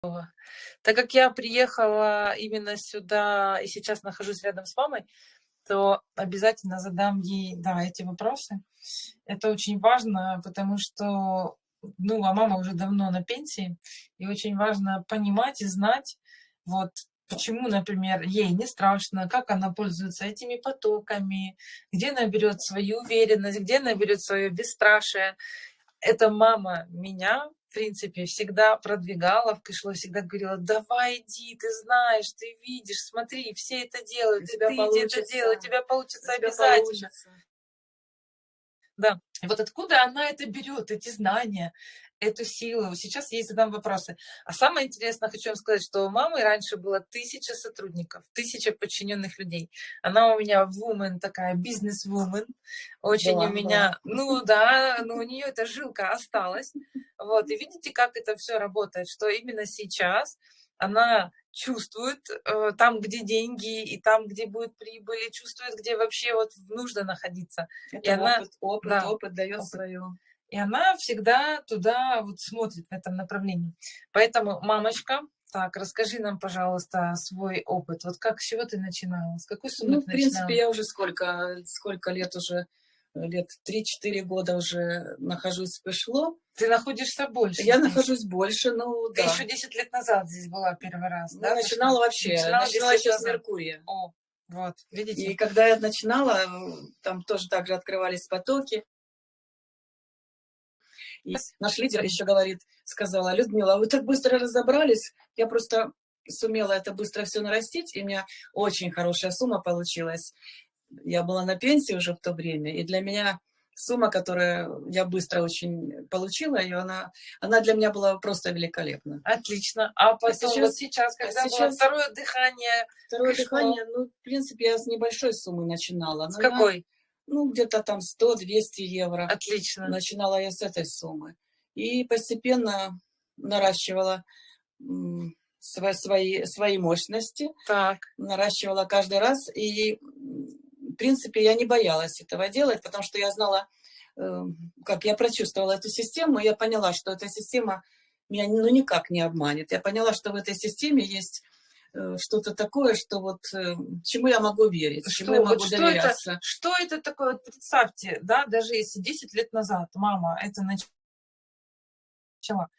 Так как я приехала именно сюда и сейчас нахожусь рядом с мамой, то обязательно задам ей, да, эти вопросы. Это очень важно, потому что, ну, а мама уже давно на пенсии, и очень важно понимать и знать, вот, почему, например, ей не страшно, как она пользуется этими потоками, где она берет свою уверенность, где она берет свое бесстрашие. Эта мама меня, в принципе, всегда продвигала в кэшло, всегда говорила: давай иди, ты знаешь, ты видишь, смотри, все это У делают, и тебя ты иди это делай, у получится, тебя у получится тебя обязательно. получится. Да. И вот откуда она это берет, эти знания, эту силу? Сейчас я ей задам вопросы. А самое интересное, хочу вам сказать, что у мамы раньше было 1000 сотрудников, 1000 подчиненных людей. Она у меня вумен такая, бизнес-вумен. Очень у Была. меня, ну да, но у нее эта жилка осталась. Вот, и видите, как это все работает, что именно сейчас она чувствует там, где деньги, и там, где будет прибыль, и чувствует, где вообще вот нужно находиться. И Это она, опыт, опыт, да, опыт дает опыт. свое. И она всегда туда вот смотрит в этом направлении. Поэтому, мамочка, так, расскажи нам, пожалуйста, свой опыт. Вот как, с чего ты начинала? С какой суммы Ну, в ты принципе, начинала? я уже сколько лет уже, лет 3-4 года уже нахожусь в Пешло. Ты находишься больше Я здесь. нахожусь больше, ну Ты да. еще 10 лет назад здесь была первый раз, Ну, да, пришла? начинала вообще, Начинала 10 начинала лет еще с назад. Меркурия. О, вот, И видите? когда я начинала, там тоже так же открывались потоки. И наш лидер еще говорит, сказала: Людмила, вы так быстро разобрались, я просто сумела это быстро все нарастить, и у меня очень хорошая сумма получилась. Я была на пенсии уже в то время, и для меня сумма, которую я быстро очень получила, ее она для меня была просто великолепна. Отлично. А А потом, вот сейчас, сейчас, а когда было сейчас второе дыхание, второе пришло. дыхание, ну, в принципе, я с небольшой суммы начинала, С но я, какой? ну, где-то там 100-200 евро. Отлично. Начинала я с этой суммы. И постепенно наращивала свои мощности, Так. наращивала каждый раз. И, в принципе, я не боялась этого делать, потому что я знала, как я прочувствовала эту систему, и я поняла, что эта система меня ну, никак не обманет. Я поняла, что в этой системе есть что-то такое, что вот чему я могу верить, чему я Что, вот могу доверяться. что это такое? Вот представьте, да, даже если 10 лет назад мама это начала,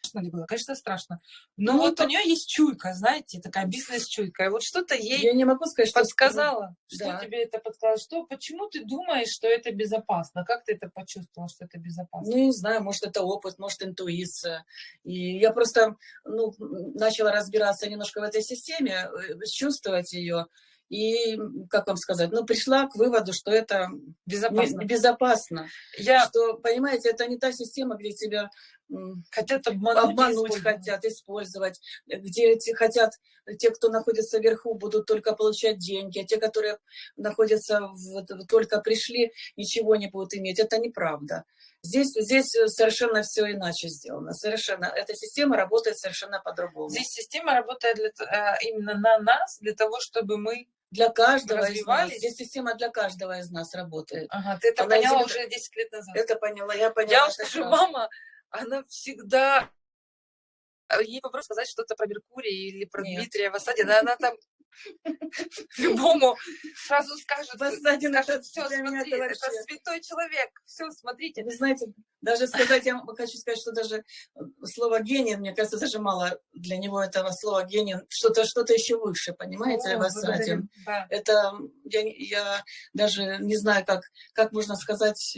страшно ли было? Конечно, страшно. Но Ну, вот у нее есть чуйка, знаете, такая бизнес-чуйка. И вот что-то я ей не могу сказать, что... подсказала. Что Да. тебе это подсказало? Что, почему ты думаешь, что это безопасно? Как ты это почувствовала, что это Ну, безопасно? я не знаю, может, это опыт, может, интуиция. И я просто, ну, начала разбираться немножко в этой системе, чувствовать ее. И, как вам сказать, ну, пришла к выводу, что это Безопасно. безопасно. Я Что, понимаете, это не та система, где тебя хотят обмануть и обмануть использовать. хотят, использовать, где хотят, те, кто находится вверху, будут только получать деньги, а те, которые находятся, только пришли, ничего не будут иметь. Это неправда. Здесь совершенно все иначе сделано. Совершенно. Эта система работает совершенно по-другому. Здесь система работает именно на нас, для того, чтобы мы Для каждого из нас. развивались. Здесь система для каждого из нас работает. Ага, ты это Она поняла уже 10 лет назад. это поняла, я поняла Я вам это скажу, сразу. мама, она всегда... Ей вопрос сказать что-то про Меркурий или про Нет. Дмитрия в осаде, да, она там любому сразу скажет, Посадин, это все, для меня смотри, это это вообще... святой человек, все, смотрите. Вы знаете, даже сказать, я хочу сказать, что даже слово гений, мне кажется, даже мало для него этого слова гений, что-то еще выше, понимаете, О, благодарю, да. Это я даже не знаю, как можно сказать,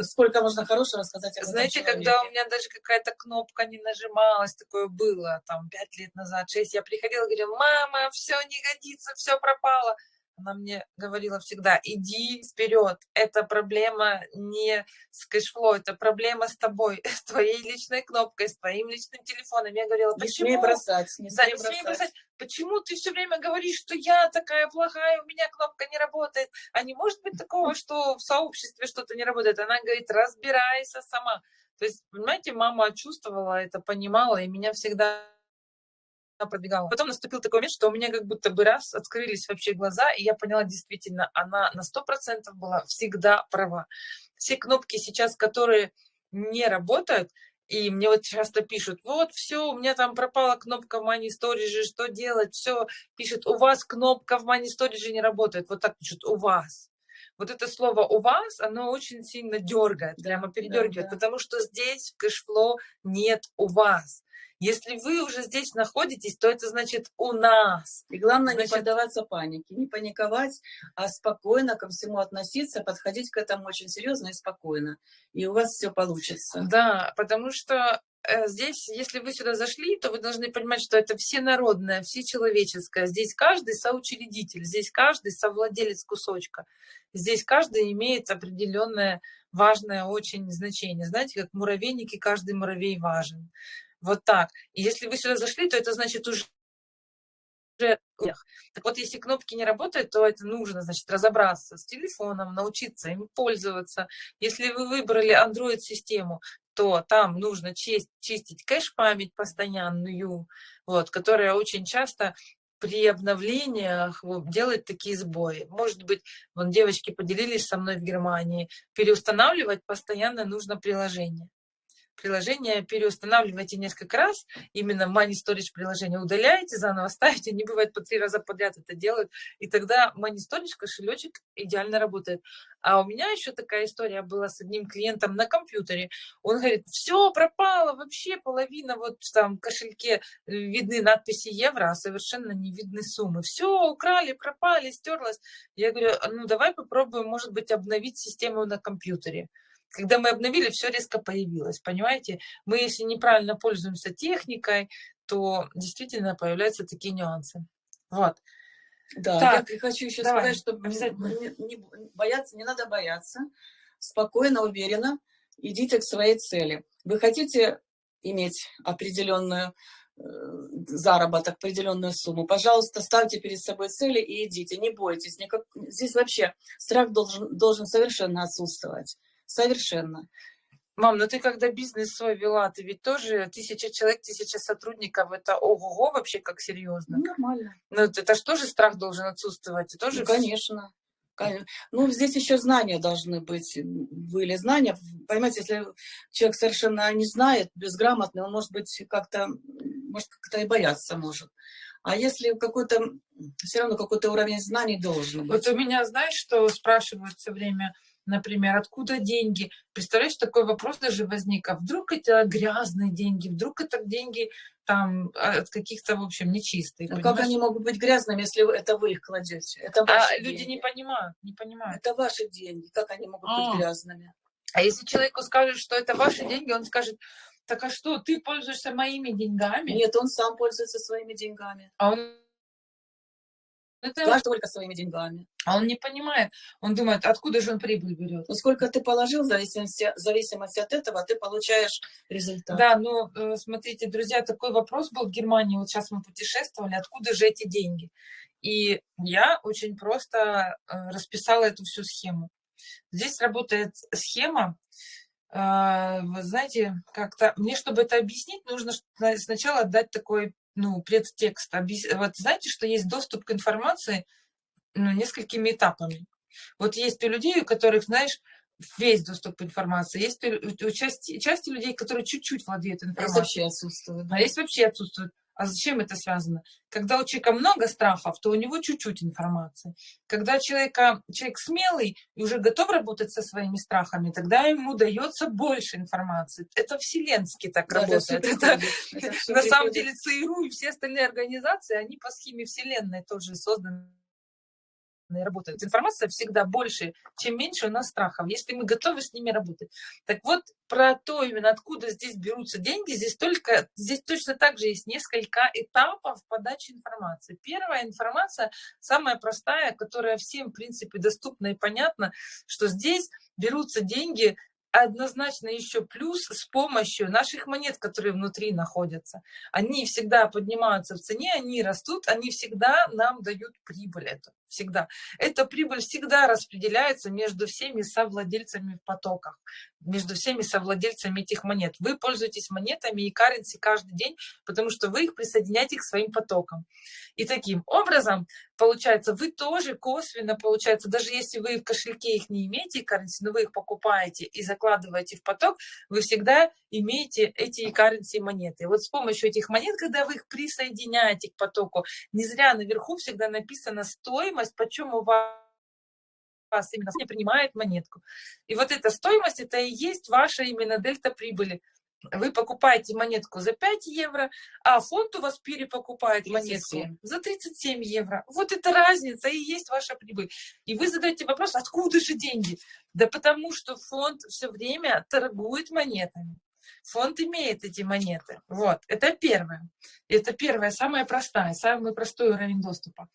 сколько можно хорошего сказать об этом Знаете, человеке. когда у меня даже какая-то кнопка не нажималась, такое было, там, 5 лет назад, 6, я приходила и говорила: мама, все не годится, все пропало. Она мне говорила всегда: иди вперед, это проблема не с кэшфлоу, это проблема с тобой, с твоей личной кнопкой, с твоим личным телефоном. Я говорила: Не смей почему? бросать, не Да, смей не смей бросать. бросать. Почему ты все время говоришь, что я такая плохая, у меня кнопка не работает? А не может быть такого, что в сообществе что-то не работает? Она говорит: разбирайся сама. То есть, понимаете, мама чувствовала это, понимала, и меня всегда продвигала. Потом наступил такой момент, что у меня как будто бы раз открылись вообще глаза, и я поняла, действительно, она на 100% была всегда права. Все кнопки сейчас, которые не работают, И мне вот часто пишут, вот, все, у меня там пропала кнопка в Money Storage, что делать? Все, пишет, у вас кнопка в Money Storage не работает. Вот так пишут, у вас. Вот это слово «у вас», оно очень сильно дергает, прямо передергивает, Да. потому что здесь в кэшфлоу нет «у вас». Если вы уже здесь находитесь, то это значит «у нас». И главное не Значит, поддаваться панике, не паниковать, а спокойно ко всему относиться, подходить к этому очень серьезно и спокойно. И у вас все получится. да, потому что здесь, если вы сюда зашли, то вы должны понимать, что это всенародное, всечеловеческое. Здесь каждый соучредитель, здесь каждый совладелец кусочка. Здесь каждый имеет определенное важное очень значение. Знаете, как муравейники, каждый муравей важен. Вот так. И если вы сюда зашли, то это значит уже успех. Так вот, если кнопки не работают, то это нужно, значит, разобраться с телефоном, научиться им пользоваться. Если вы выбрали Android-систему, то там нужно чистить кэш-память постоянную, вот, которая очень часто при обновлениях делает такие сбои. Может быть, вон девочки поделились со мной в Германии, переустанавливать постоянно нужно приложение. Приложение переустанавливаете несколько раз, именно Money Storage приложение удаляете, заново ставите, не бывает по 3 раза подряд это делают, и тогда Money Storage кошелечек идеально работает. А у меня еще такая история была с одним клиентом на компьютере. Он говорит, все пропало, вообще половина, вот там в кошельке видны надписи евро, а совершенно не видны суммы. Все украли, пропали, стерлось. Я говорю, ну давай попробуем, может быть, обновить систему на компьютере. Когда мы обновили, все резко появилось, понимаете? Мы, если неправильно пользуемся техникой, то действительно появляются такие нюансы. Вот. Да, Так, я хочу еще давай, сказать, что обязательно. бояться, не надо бояться. Спокойно, уверенно идите к своей цели. Вы хотите иметь определенную заработок, определенную сумму, пожалуйста, ставьте перед собой цели и идите, не бойтесь. Здесь вообще страх должен совершенно отсутствовать. Совершенно. Мам, ну ты когда бизнес свой вела, ты ведь тоже 1000 человек, 1000 сотрудников, это ого-го вообще как серьезно. Нормально. Ну это ж тоже страх должен отсутствовать. И тоже Ну, конечно. Ну, здесь еще знания должны быть. Были знания. Понимаете, если человек совершенно не знает, безграмотный, он может быть как-то и бояться может. А если какой-то, все равно какой-то уровень знаний должен быть. Вот у меня, знаешь, что спрашивают все время, например, откуда деньги? Представляешь, такой вопрос даже возник, а вдруг это грязные деньги, вдруг это деньги там от каких-то, в общем, нечистых. А как они могут быть грязными, если это вы их кладете? Это ваши деньги. Люди не понимают, не понимают. Это ваши деньги. Как они могут быть грязными? А если человеку скажешь, что это ваши деньги, он скажет, так а что, ты пользуешься моими деньгами? Нет, он сам пользуется своими деньгами. А он... Каждый только своими деньгами. А он не понимает. Он думает, откуда же он прибыль берет. Ну, сколько ты положил, в зависимости от этого, ты получаешь результат. Да, но смотрите, друзья, такой вопрос был в Германии. Вот сейчас мы путешествовали, откуда же эти деньги? И я очень просто расписала эту всю схему. Здесь работает схема, вы знаете, как-то мне, чтобы это объяснить, нужно сначала дать такой, предтекст. Вот знаете, что есть доступ к информации несколькими этапами. Вот есть у людей, у которых, знаешь, весь доступ к информации. Есть у части людей, которые чуть-чуть владеют информацией. Есть вообще отсутствует. А есть вообще отсутствует. А зачем это связано? Когда у человека много страхов, то у него чуть-чуть информации. Когда человек смелый и уже готов работать со своими страхами, тогда ему дается больше информации. Это вселенски так работает. На самом деле ЦРУ и все остальные организации, они по схеме вселенной тоже созданы. Работают. Информация всегда больше, чем меньше у нас страхов, если мы готовы с ними работать. Так вот, про то именно, откуда здесь берутся деньги, здесь точно так же есть несколько этапов подачи информации. Первая информация, самая простая, которая всем, в принципе, доступна и понятна, что здесь берутся деньги однозначно еще плюс с помощью наших монет, которые внутри находятся. Они всегда поднимаются в цене, они растут, они всегда нам дают прибыль эту. всегда. Эта прибыль всегда распределяется между всеми совладельцами в потоках, между всеми совладельцами этих монет. Вы пользуетесь монетами и currency каждый день, потому что вы их присоединяете к своим потокам. И таким образом, получается, вы тоже косвенно, получается, даже если вы в кошельке их не имеете, currency, но вы их покупаете и закладываете в поток, вы всегда имеете эти currency монеты. Вот с помощью этих монет, когда вы их присоединяете к потоку, не зря наверху всегда написана стоимость, почем у вас именно не принимает монетку. И вот эта стоимость, это и есть ваша именно дельта прибыли. Вы покупаете монетку за 5 евро, а фонд у вас перепокупает 37. монетку за 37 евро. Вот эта разница и есть ваша прибыль. И вы задаете вопрос, откуда же деньги? Да потому что фонд все время торгует монетами. Фонд имеет эти монеты. Вот, это первое. Это первое, самое простое, самый простой уровень доступа.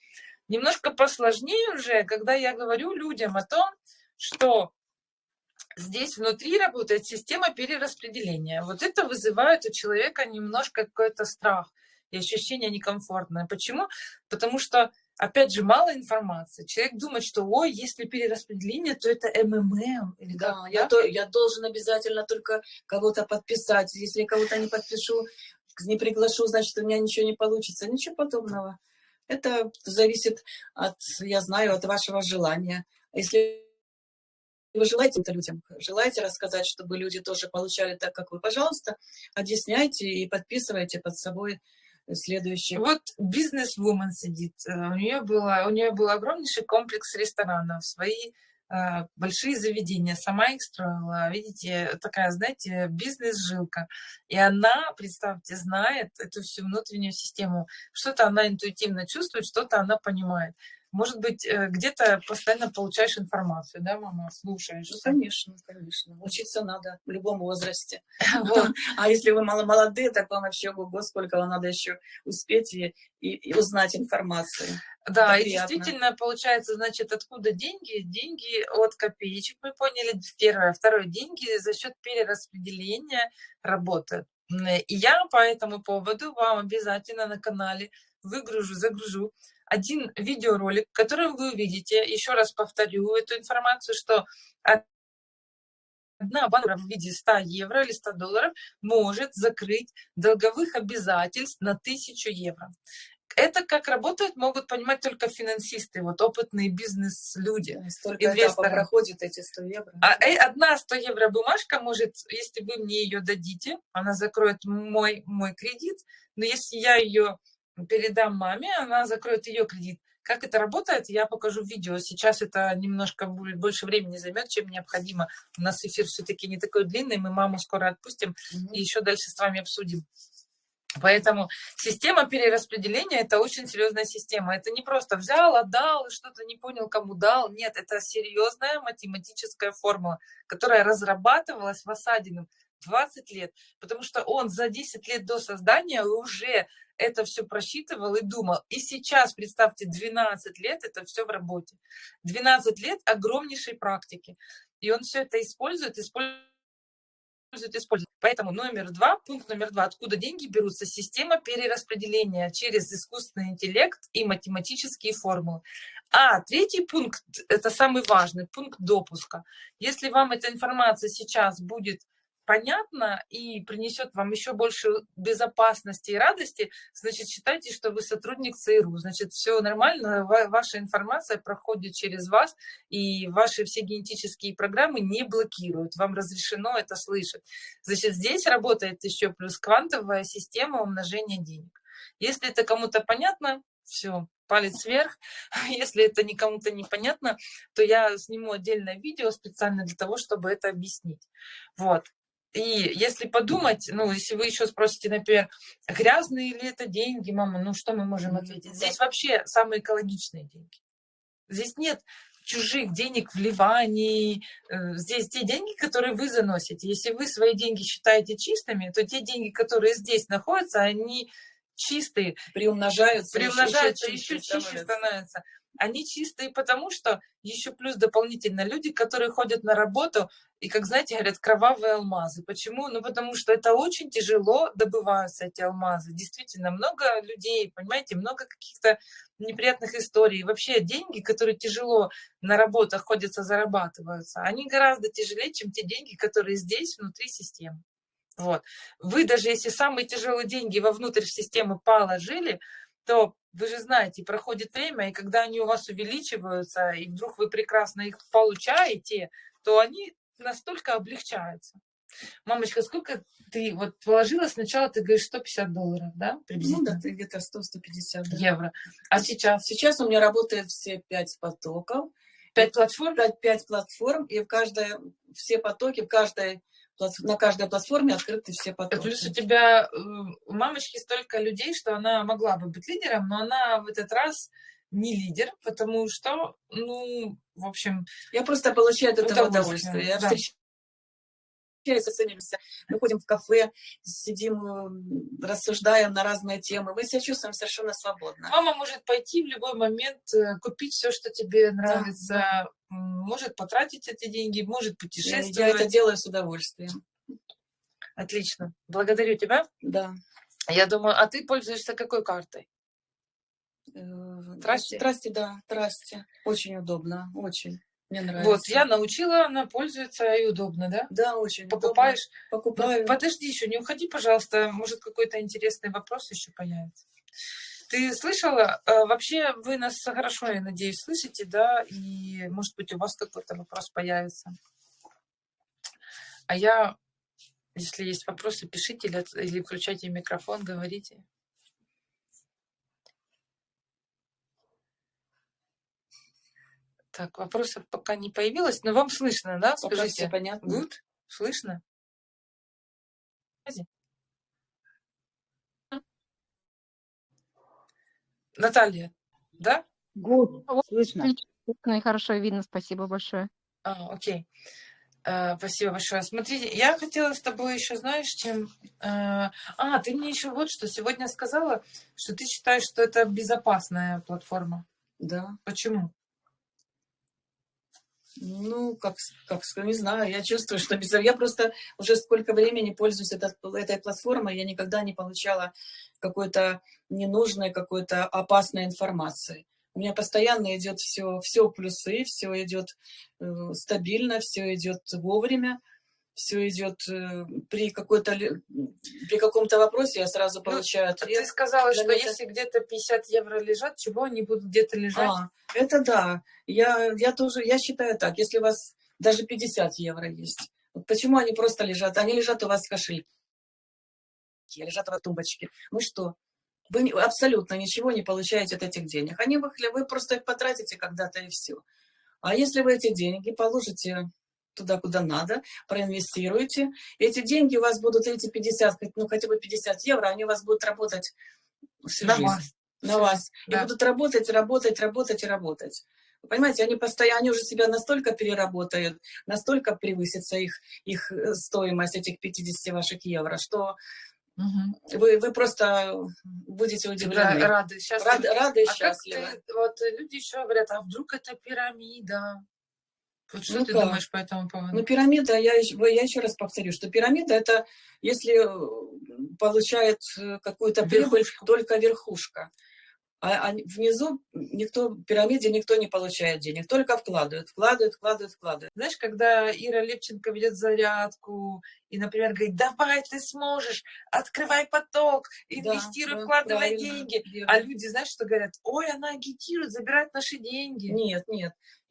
Немножко посложнее уже, когда я говорю людям о том, что здесь внутри работает система перераспределения. Вот это вызывает у человека немножко какой-то страх и ощущение некомфортное. Почему? Потому что, опять же, мало информации. Человек думает, что, ой, если перераспределение, то это МММ. Или Да, как, я должен обязательно только кого-то подписать. Если я кого-то не подпишу, не приглашу, значит, у меня ничего не получится. Ничего подобного. Это зависит от, я знаю, от вашего желания. Если вы желаете это людям, желаете рассказать, чтобы люди тоже получали так, как вы, пожалуйста, объясняйте и подписывайте под собой следующий. Вот бизнес-вумен сидит, у нее был огромнейший комплекс ресторанов, свои большие заведения, сама их строила, видите, такая, знаете, бизнес-жилка. И она, представьте, знает эту всю внутреннюю систему. Что-то она интуитивно чувствует, что-то она понимает. Может быть, где-то постоянно получаешь информацию, да, мама, слушаешь? Ну, конечно, конечно. Учиться надо в любом возрасте. Вот. А если вы молодые, так вам вообще, ого, сколько вам надо еще успеть и узнать информацию. Да, Это и приятно. действительно, получается, значит, откуда деньги? Деньги от копеечек, мы поняли, первое. Второе, деньги за счет перераспределения работают. И я по этому поводу вам обязательно на канале загружу один видеоролик, в котором вы увидите, еще раз повторю эту информацию, что одна банка в виде 100 евро или 100 долларов может закрыть долговых обязательств на 1000 евро. Это как работает, могут понимать только финансисты, вот опытные бизнес-люди, Столько этапов инвесторы. проходит эти 100 евро. Одна 100 евро бумажка может, если вы мне ее дадите, она закроет мой кредит, но если я ее передам маме, она закроет ее кредит. Как это работает, я покажу в видео. Сейчас это немножко больше времени займет, чем необходимо. У нас эфир все-таки не такой длинный, мы маму скоро отпустим и еще дальше с вами обсудим. Поэтому система перераспределения – это очень серьезная система. Это не просто взял, отдал, и что-то не понял, кому дал. Нет, это серьезная математическая формула, которая разрабатывалась Васадиным 20 лет. Потому что он за 10 лет до создания уже это все просчитывал и думал. И сейчас, представьте, 12 лет это все в работе. 12 лет огромнейшей практики. И он все это использует. Поэтому пункт номер два, откуда деньги берутся, система перераспределения через искусственный интеллект и математические формулы. А третий пункт, это самый важный, пункт допуска. Если вам эта информация сейчас будет понятна и принесет вам еще больше безопасности и радости, значит, считайте, что вы сотрудник ЦРУ. Значит, все нормально, ваша информация проходит через вас, и ваши все генетические программы не блокируют. Вам разрешено это слышать. Значит, здесь работает еще плюс квантовая система умножения денег. Если это кому-то понятно, все, палец вверх. Если это кому-то непонятно, то я сниму отдельное видео специально для того, чтобы это объяснить. Вот. И если подумать, если вы еще спросите, например, грязные ли это деньги, мама, что мы можем ответить? Здесь вообще самые экологичные деньги. Здесь нет чужих денег вливаний. Здесь те деньги, которые вы заносите. Если вы свои деньги считаете чистыми, то те деньги, которые здесь находятся, они чистые. Приумножаются Еще чище становятся. Они чистые потому, что еще плюс дополнительно люди, которые ходят на работу и, как знаете, говорят, кровавые алмазы. Почему? Ну, потому что это очень тяжело добываются эти алмазы. Действительно, много людей, понимаете, много каких-то неприятных историй. Вообще деньги, которые тяжело на работах ходятся, зарабатываются, они гораздо тяжелее, чем те деньги, которые здесь, внутри системы. Вот. Вы даже если самые тяжелые деньги вовнутрь системы положили, то вы же знаете, проходит время, и когда они у вас увеличиваются, и вдруг вы прекрасно их получаете, то они настолько облегчаются. Мамочка, сколько ты вот положила сначала, ты говоришь, $150, да? Ну да, ты где-то 100-150 евро. А сейчас? Сейчас у меня работают все 5 потоков. 5 платформ? 5 платформ, и все потоки, на каждой платформе открыты все потоки. Плюс у тебя у мамочки столько людей, что она могла бы быть лидером, но она в этот раз не лидер, потому что, ну, в общем... Я просто получаю от этого удовольствие. Я встречаюсь, оцениваемся, мы ходим в кафе, сидим, рассуждаем на разные темы. Мы себя чувствуем совершенно свободно. Мама может пойти в любой момент, купить все, что тебе нравится, да. Может потратить эти деньги, может путешествовать. Я это делаю с удовольствием. Отлично. Благодарю тебя. Да. Я думаю, а ты пользуешься какой картой? Трасти? Трасти, да, Трасти. Очень удобно, очень. Мне нравится. Вот, я научила, она пользуется и удобно, да? Да, очень. Покупаешь? Удобно. Покупаю. Ну, подожди еще, не уходи, пожалуйста, может какой-то интересный вопрос еще появится. Ты слышала? Вообще вы нас хорошо, я надеюсь, слышите, да? И, может быть, у вас какой-то вопрос появится. А я, если есть вопросы, пишите или включайте микрофон, говорите. Так, вопросов пока не появилось, но вам слышно, да? Пока Скажите. все понятно. Good? Слышно? Наталья, да? Good. Слышно. Слышно и хорошо видно. Спасибо большое. Окей. Спасибо большое. Смотрите, я хотела с тобой еще, знаешь, чем... ты мне еще вот что сегодня сказала, что ты считаешь, что это безопасная платформа. Да. Почему? Ну, как не знаю, я чувствую, что я просто уже сколько времени пользуюсь этой платформой, я никогда не получала какой-то ненужной, какой-то опасной информации. У меня постоянно идет все плюсы, все идет стабильно, все идет вовремя, все идет при каком-то вопросе я сразу получаю ответ. Ты сказала, что если где-то 50 евро лежат, чего они будут где-то лежать? Это да. Я считаю так, если у вас даже 50 евро есть, почему они просто лежат? Они лежат у вас в кошельке, лежат у вас в тумбочке. Ну что? Вы абсолютно ничего не получаете от этих денег. Вы просто их потратите когда-то и все. А если вы эти деньги положите туда, куда надо, проинвестируете, эти деньги у вас будут, эти 50, ну хотя бы 50 евро, они у вас будут работать всю жизнь. На вас. Да. И будут работать. Вы понимаете, они уже себя настолько переработают, настолько превысится их стоимость, этих 50 ваших евро, что вы просто будете удивлены. Да, рады и счастливы. Вот люди еще говорят, а вдруг это пирамида? Вот что ты думаешь по этому поводу? Ну, пирамида, я еще раз повторю, что пирамида это если получает какую-то прибыль только верхушка. А внизу в пирамиде никто не получает денег, только вкладывают. Знаешь, когда Ира Левченко ведет зарядку и, например, говорит, давай, ты сможешь, открывай поток, инвестируй, вкладывай деньги. Верно. А люди, знаешь, что говорят? Ой, она агитирует, забирает наши деньги. Нет.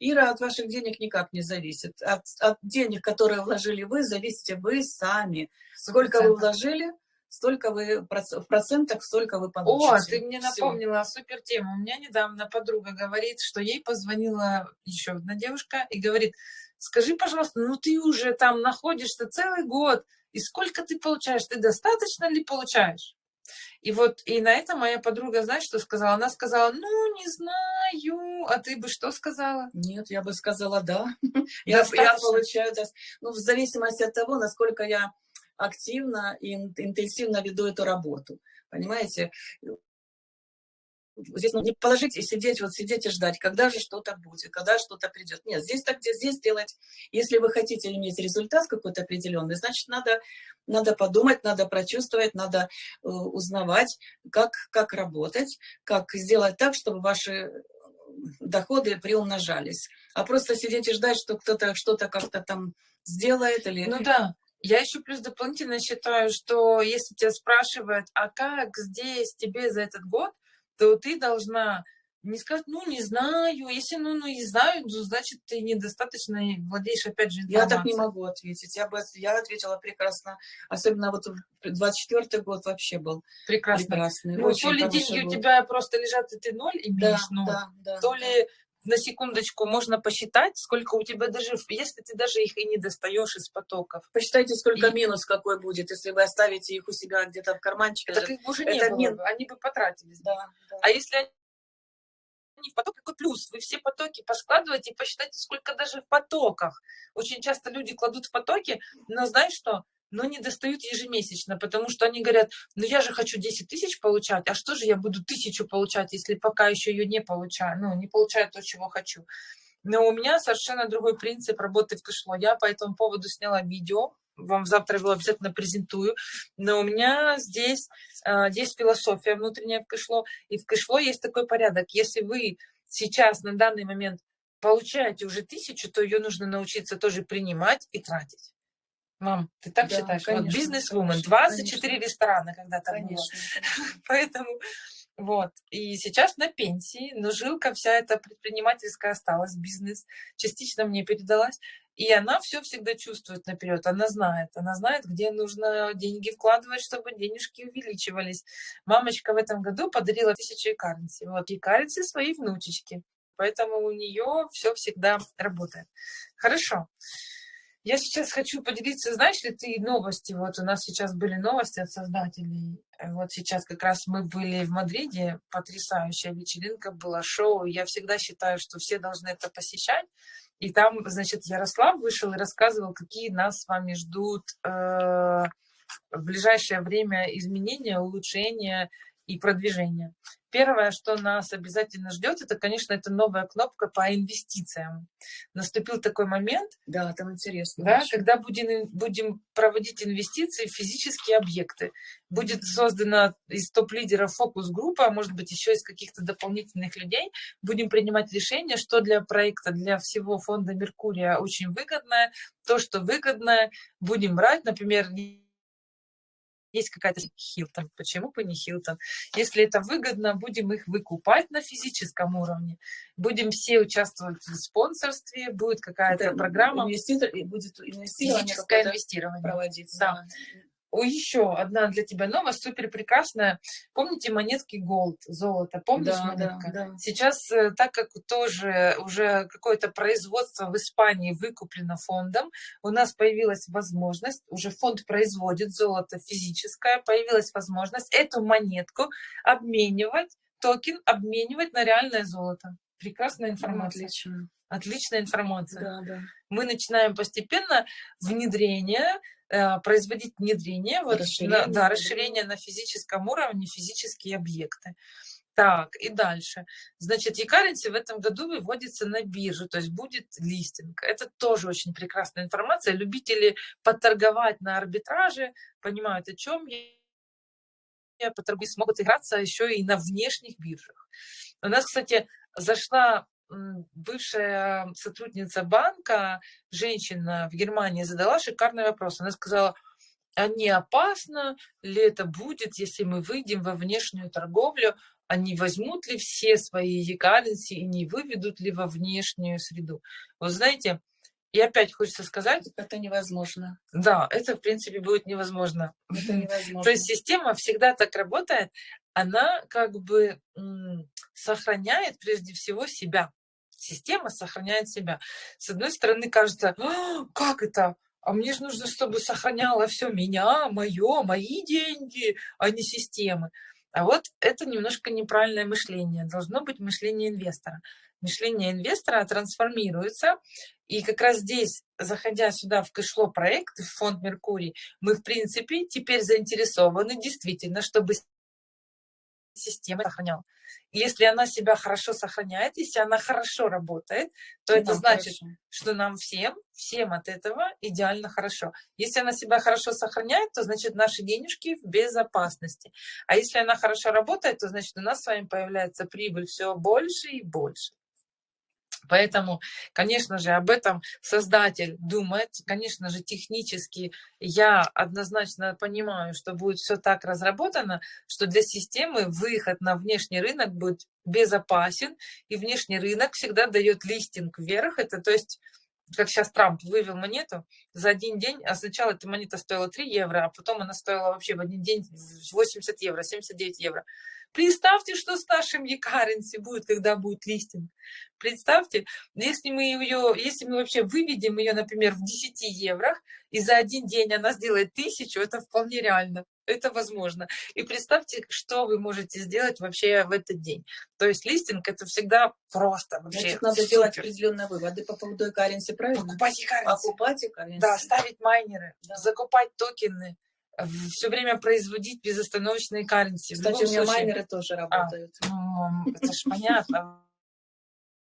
Ира от ваших денег никак не зависит. От денег, которые вложили вы, зависите вы сами. Сколько вы вложили, столько вы в процентах, столько вы получите. О, ты мне напомнила супер тему. У меня недавно подруга говорит, что ей позвонила еще одна девушка и говорит, скажи, пожалуйста, ну ты уже там находишься целый год, и сколько ты получаешь? Ты достаточно ли получаешь? И на это моя подруга, знаешь, что сказала? Она сказала, ну, не знаю. А ты бы что сказала? Нет, я бы сказала, да. Я получаю, в зависимости от того, насколько я активно и интенсивно веду эту работу. Понимаете? здесь не положить и сидеть, вот сидеть и ждать, когда же что-то будет, когда что-то придет. Нет, здесь так, здесь делать. Если вы хотите иметь результат какой-то определенный, значит, надо подумать, надо прочувствовать, надо узнавать, как работать, как сделать так, чтобы ваши доходы приумножались. А просто сидеть и ждать, что кто-то что-то как-то там сделает или... Ну да, я еще плюс дополнительно считаю, что если тебя спрашивают, а как здесь тебе за этот год, то ты должна не сказать, ну, не знаю. Если, ну, не знаю, то значит, ты недостаточно владеешь, опять же, Я информацией. так не могу ответить. Я ответила прекрасно. Особенно вот 24-й год вообще был прекрасный. Ну, Очень то ли хороший деньги год. у тебя просто лежат, и ты ноль имеешь, Да. то ли на секундочку можно посчитать, сколько у тебя даже, если ты даже их и не достаешь из потоков. Посчитайте, сколько минус какой будет, если вы оставите их у себя где-то в карманчике. Так их бы уже не было бы, они бы потратились. Да. А если они в поток, какой плюс? Вы все потоки поскладываете и посчитайте, сколько даже в потоках. Очень часто люди кладут в потоки, но знаешь что? Но не достают ежемесячно, потому что они говорят, ну я же хочу 10 тысяч получать, а что же я буду 1000 получать, если пока еще ее не получаю, ну не получаю то, чего хочу. Но у меня совершенно другой принцип работы в кэшло. Я по этому поводу сняла видео, вам завтра его обязательно презентую. Но у меня здесь есть философия внутренняя в кэшло. И в кэшло есть такой порядок. Если вы сейчас на данный момент получаете уже 1000, то ее нужно научиться тоже принимать и тратить. Мам, ты так считаешь? Конечно, вот бизнес-вумен, 24 конечно. ресторана когда-то было. Конечно. Поэтому вот. И сейчас на пенсии, но жилка вся эта предпринимательская осталась, бизнес частично мне передалась. И она все всегда чувствует наперед, она знает, где нужно деньги вкладывать, чтобы денежки увеличивались. Мамочка в этом году подарила 1000 икаренси. Вот икаренси своей внучечке. Поэтому у нее все всегда работает. Хорошо. Я сейчас хочу поделиться, знаешь ли ты новости? Вот у нас сейчас были новости от создателей. Вот сейчас как раз мы были в Мадриде, потрясающая вечеринка была, шоу. Я всегда считаю, что все должны это посещать. И там, значит, Ярослав вышел и рассказывал, какие нас с вами ждут в ближайшее время изменения, улучшения и продвижения. Первое, что нас обязательно ждет, это, конечно, это новая кнопка по инвестициям. Наступил такой момент, Да, там интересно. да, когда будем проводить инвестиции в физические объекты. Будет создана из топ-лидеров фокус-группа, а может быть еще из каких-то дополнительных людей. Будем принимать решения, что для проекта, для всего фонда Меркурия очень выгодное, то, что выгодное, будем брать. Например, есть какая-то Хилтон, почему бы не Хилтон? Если это выгодно, будем их выкупать на физическом уровне. Будем все участвовать в спонсорстве, будет какая-то программа. Будет инвестирование, физическое инвестирование проводиться. Да. Еще одна для тебя новость, супер прекрасная. Помните монетки Gold, золото? Помнишь монетка? Да. Сейчас, так как тоже уже какое-то производство в Испании выкуплено фондом, у нас появилась возможность, уже фонд производит золото физическое, появилась возможность эту монетку обменивать, токен обменивать на реальное золото. Прекрасная информация. Отлично. Отличная информация. Да. Мы начинаем постепенно внедрение, производить внедрение, расширение на физическом уровне, физические объекты. Так, и дальше. Значит, eCurrency в этом году выводится на биржу, то есть будет листинг. Это тоже очень прекрасная информация. Любители поторговать на арбитраже понимают, о чем я. Поторговать смогут играться еще и на внешних биржах. У нас, кстати, зашла бывшая сотрудница банка, женщина в Германии, задала шикарный вопрос. Она сказала, а не опасно ли это будет, если мы выйдем во внешнюю торговлю, а не возьмут ли все свои e-currency и не выведут ли во внешнюю среду? Вот знаете, и опять хочется сказать... Это невозможно. Да, это, в принципе, будет невозможно. Это невозможно. То есть система всегда так работает, она как бы сохраняет прежде всего себя. Система сохраняет себя. С одной стороны, кажется, как это? А мне же нужно, чтобы сохраняло все меня, мои деньги, а не системы. А вот это немножко неправильное мышление. Должно быть мышление инвестора. Мышление инвестора трансформируется. И как раз здесь, заходя сюда в кэшло проект, в фонд Меркурий, мы, в принципе, теперь заинтересованы действительно, чтобы система сохраняла. И если она себя хорошо сохраняет, если она хорошо работает, то И это нам значит, хорошо. что нам всем от этого идеально хорошо. Если она себя хорошо сохраняет, то значит наши денежки в безопасности. А если она хорошо работает, то значит у нас с вами появляется прибыль все больше и больше. Поэтому, конечно же, об этом создатель думает. Конечно же, технически я однозначно понимаю, что будет все так разработано, что для системы выход на внешний рынок будет безопасен, и внешний рынок всегда дает листинг вверх. Это то есть, как сейчас Трамп вывел монету за один день, а сначала эта монета стоила 3 евро, а потом она стоила вообще в один день 80 евро, 79 евро. Представьте, что с нашим e-currency будет, когда будет листинг. Представьте, если мы вообще выведем ее, например, в 10 евро, и за один день она сделает 1000, это вполне реально. Это возможно. И представьте, что вы можете сделать вообще в этот день. То есть листинг это всегда просто вообще. Значит, надо делать определенные выводы по поводу e-currency, правильно? Покупать e-currency. Покупать e-currency. Да, ставить майнеры, Да. закупать токены, все время производить безостановочные currency. Кстати, у меня майнеры тоже работают. Это ж понятно.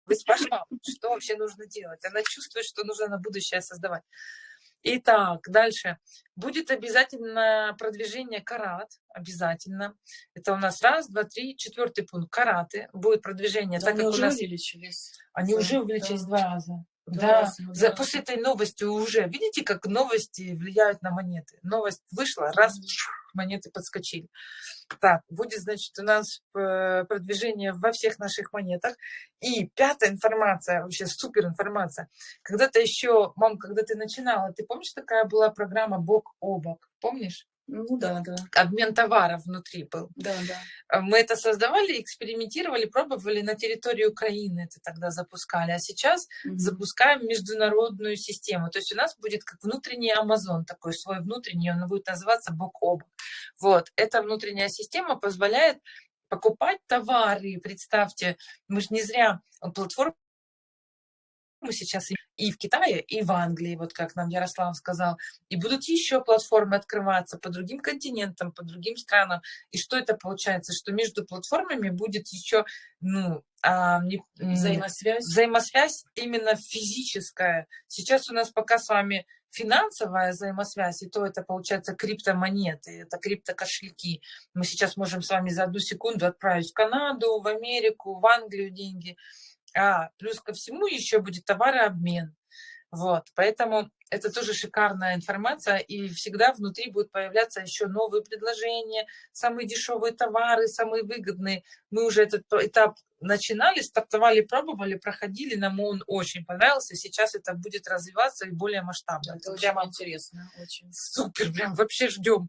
Вы спрашиваете, что вообще нужно делать. Она чувствует, что нужно на будущее создавать. Итак, дальше. Будет обязательно продвижение карат. Обязательно. Это у нас 1, 2, 3, 4 пункт. Караты. Будет продвижение. Да, так они как уже у нас увеличились. Они уже увеличились да. 2 раза. Два Да, раза. после этой новости уже. Видите, как новости влияют на монеты? Новость вышла, раз, монеты подскочили. Так, будет, значит, у нас продвижение во всех наших монетах. И 5-я информация, вообще супер информация. Когда-то еще, мам, когда ты начинала, ты помнишь, такая была программа «Бок о бок»? Помнишь? Ну да. Обмен товаров внутри был. Да. Мы это создавали, экспериментировали, пробовали на территории Украины это тогда запускали, а сейчас запускаем международную систему. То есть у нас будет как внутренний Amazon, такой свой внутренний, он будет называться бок о бок. Вот, эта внутренняя система позволяет покупать товары. Представьте, мы же не зря платформу сейчас и в Китае, и в Англии, вот как нам Ярослав сказал. И будут еще платформы открываться по другим континентам, по другим странам. И что это получается? Что между платформами будет еще взаимосвязь именно физическая. Сейчас у нас пока с вами финансовая взаимосвязь, и то это получается криптомонеты, это криптокошельки. Мы сейчас можем с вами за 1 секунду отправить в Канаду, в Америку, в Англию деньги. Плюс ко всему еще будет товарообмен. Вот, поэтому это тоже шикарная информация, и всегда внутри будут появляться еще новые предложения, самые дешевые товары, самые выгодные. Мы уже этот этап начинали, стартовали, пробовали, проходили, нам он очень понравился, сейчас это будет развиваться и более масштабно. Это очень интересно, очень. Супер, прям вообще ждем.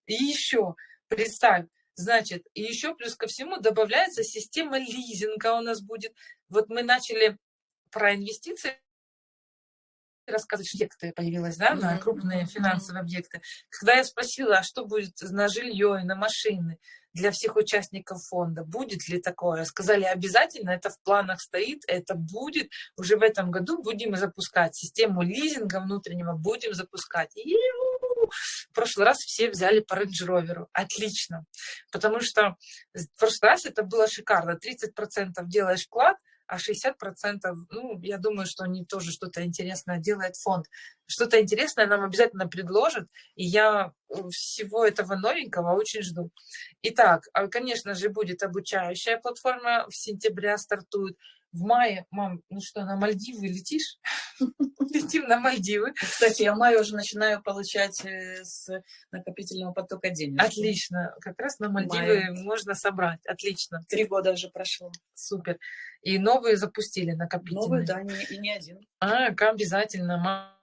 И еще, представь, значит, и еще плюс ко всему добавляется система лизинга у нас будет. Вот мы начали про инвестиции рассказывать, что объекты появилась, да, на крупные финансовые объекты. Когда я спросила, а что будет на жилье и на машины для всех участников фонда, будет ли такое? Сказали, обязательно, это в планах стоит, это будет. Уже в этом году будем запускать систему лизинга внутреннего, будем запускать. В прошлый раз все взяли по Range Rover. Отлично. Потому что в прошлый раз это было шикарно. 30% делаешь вклад, а 60%, я думаю, что они тоже что-то интересное делает фонд. Что-то интересное нам обязательно предложат, и я всего этого новенького очень жду. Итак, конечно же, будет обучающая платформа, в сентябре стартует. В мае, мам, на Мальдивы летишь? Летим на Мальдивы. Кстати, я в мае уже начинаю получать с накопительного потока денег. Отлично. Как раз на Мальдивы можно собрать. Отлично. 3 года уже прошло. Супер. И новые запустили накопительные. Новые, да, и не один. Обязательно.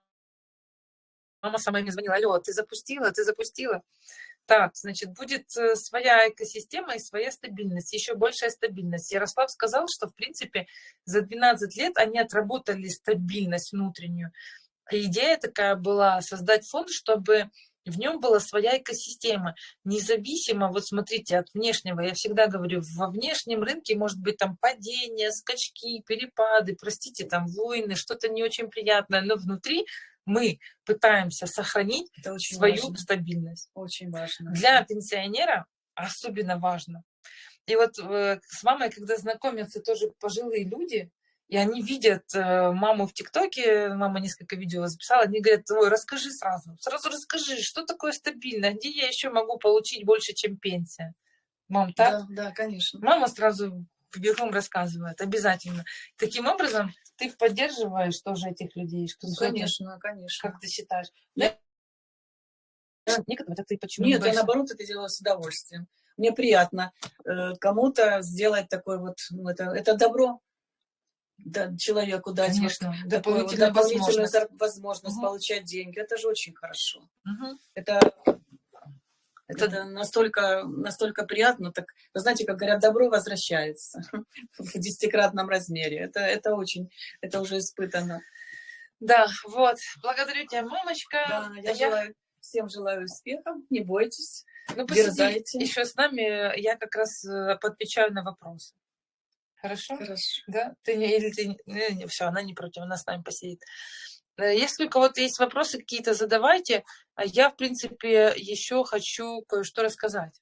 Мама сама мне звонила. Алло, ты запустила? Так, значит, будет своя экосистема и своя стабильность, еще большая стабильность. Ярослав сказал, что, в принципе, за 12 лет они отработали стабильность внутреннюю. Идея такая была создать фонд, чтобы в нем была своя экосистема, независимо, вот смотрите, от внешнего. Я всегда говорю, во внешнем рынке может быть там падения, скачки, перепады, простите, там войны, что-то не очень приятное, но внутри мы пытаемся сохранить свою стабильность. Очень важно. Для пенсионера особенно важно. И вот с мамой, когда знакомятся тоже пожилые люди, и они видят маму в ТикТоке, мама несколько видео записала, они говорят: ой, расскажи сразу расскажи, что такое стабильно, где я еще могу получить больше, чем пенсия. Мам, так? Да, да, конечно. Мама сразу бегом рассказывает, обязательно. Таким образом, ты поддерживаешь тоже этих людей, что Ну, супер. конечно, конечно. Как ты считаешь? Я- Некоторые, так ты почему не Нет, я боишься? наоборот это делаю с удовольствием. Мне приятно кому-то сделать такой вот, ну, это добро, да, человеку дать вот Конечно, такую вот дополнительную дополнительную возможность. возможность Мгм. получать деньги. Это же очень хорошо. Мгм. Это Это настолько приятно. Так, вы знаете, как говорят, добро возвращается в 10-кратном размере. Это уже испытано. да, вот. Благодарю тебя, мамочка. Да, А я всем желаю успехов. Не бойтесь, Ну, посиди дерзайте. еще с нами, я как раз подвечаю на вопросы. Хорошо? Хорошо. Да? Ты не, или ты не, все, она не против, она с нами посидит. Если у кого-то есть вопросы какие-то, задавайте. А я, в принципе, еще хочу кое-что рассказать.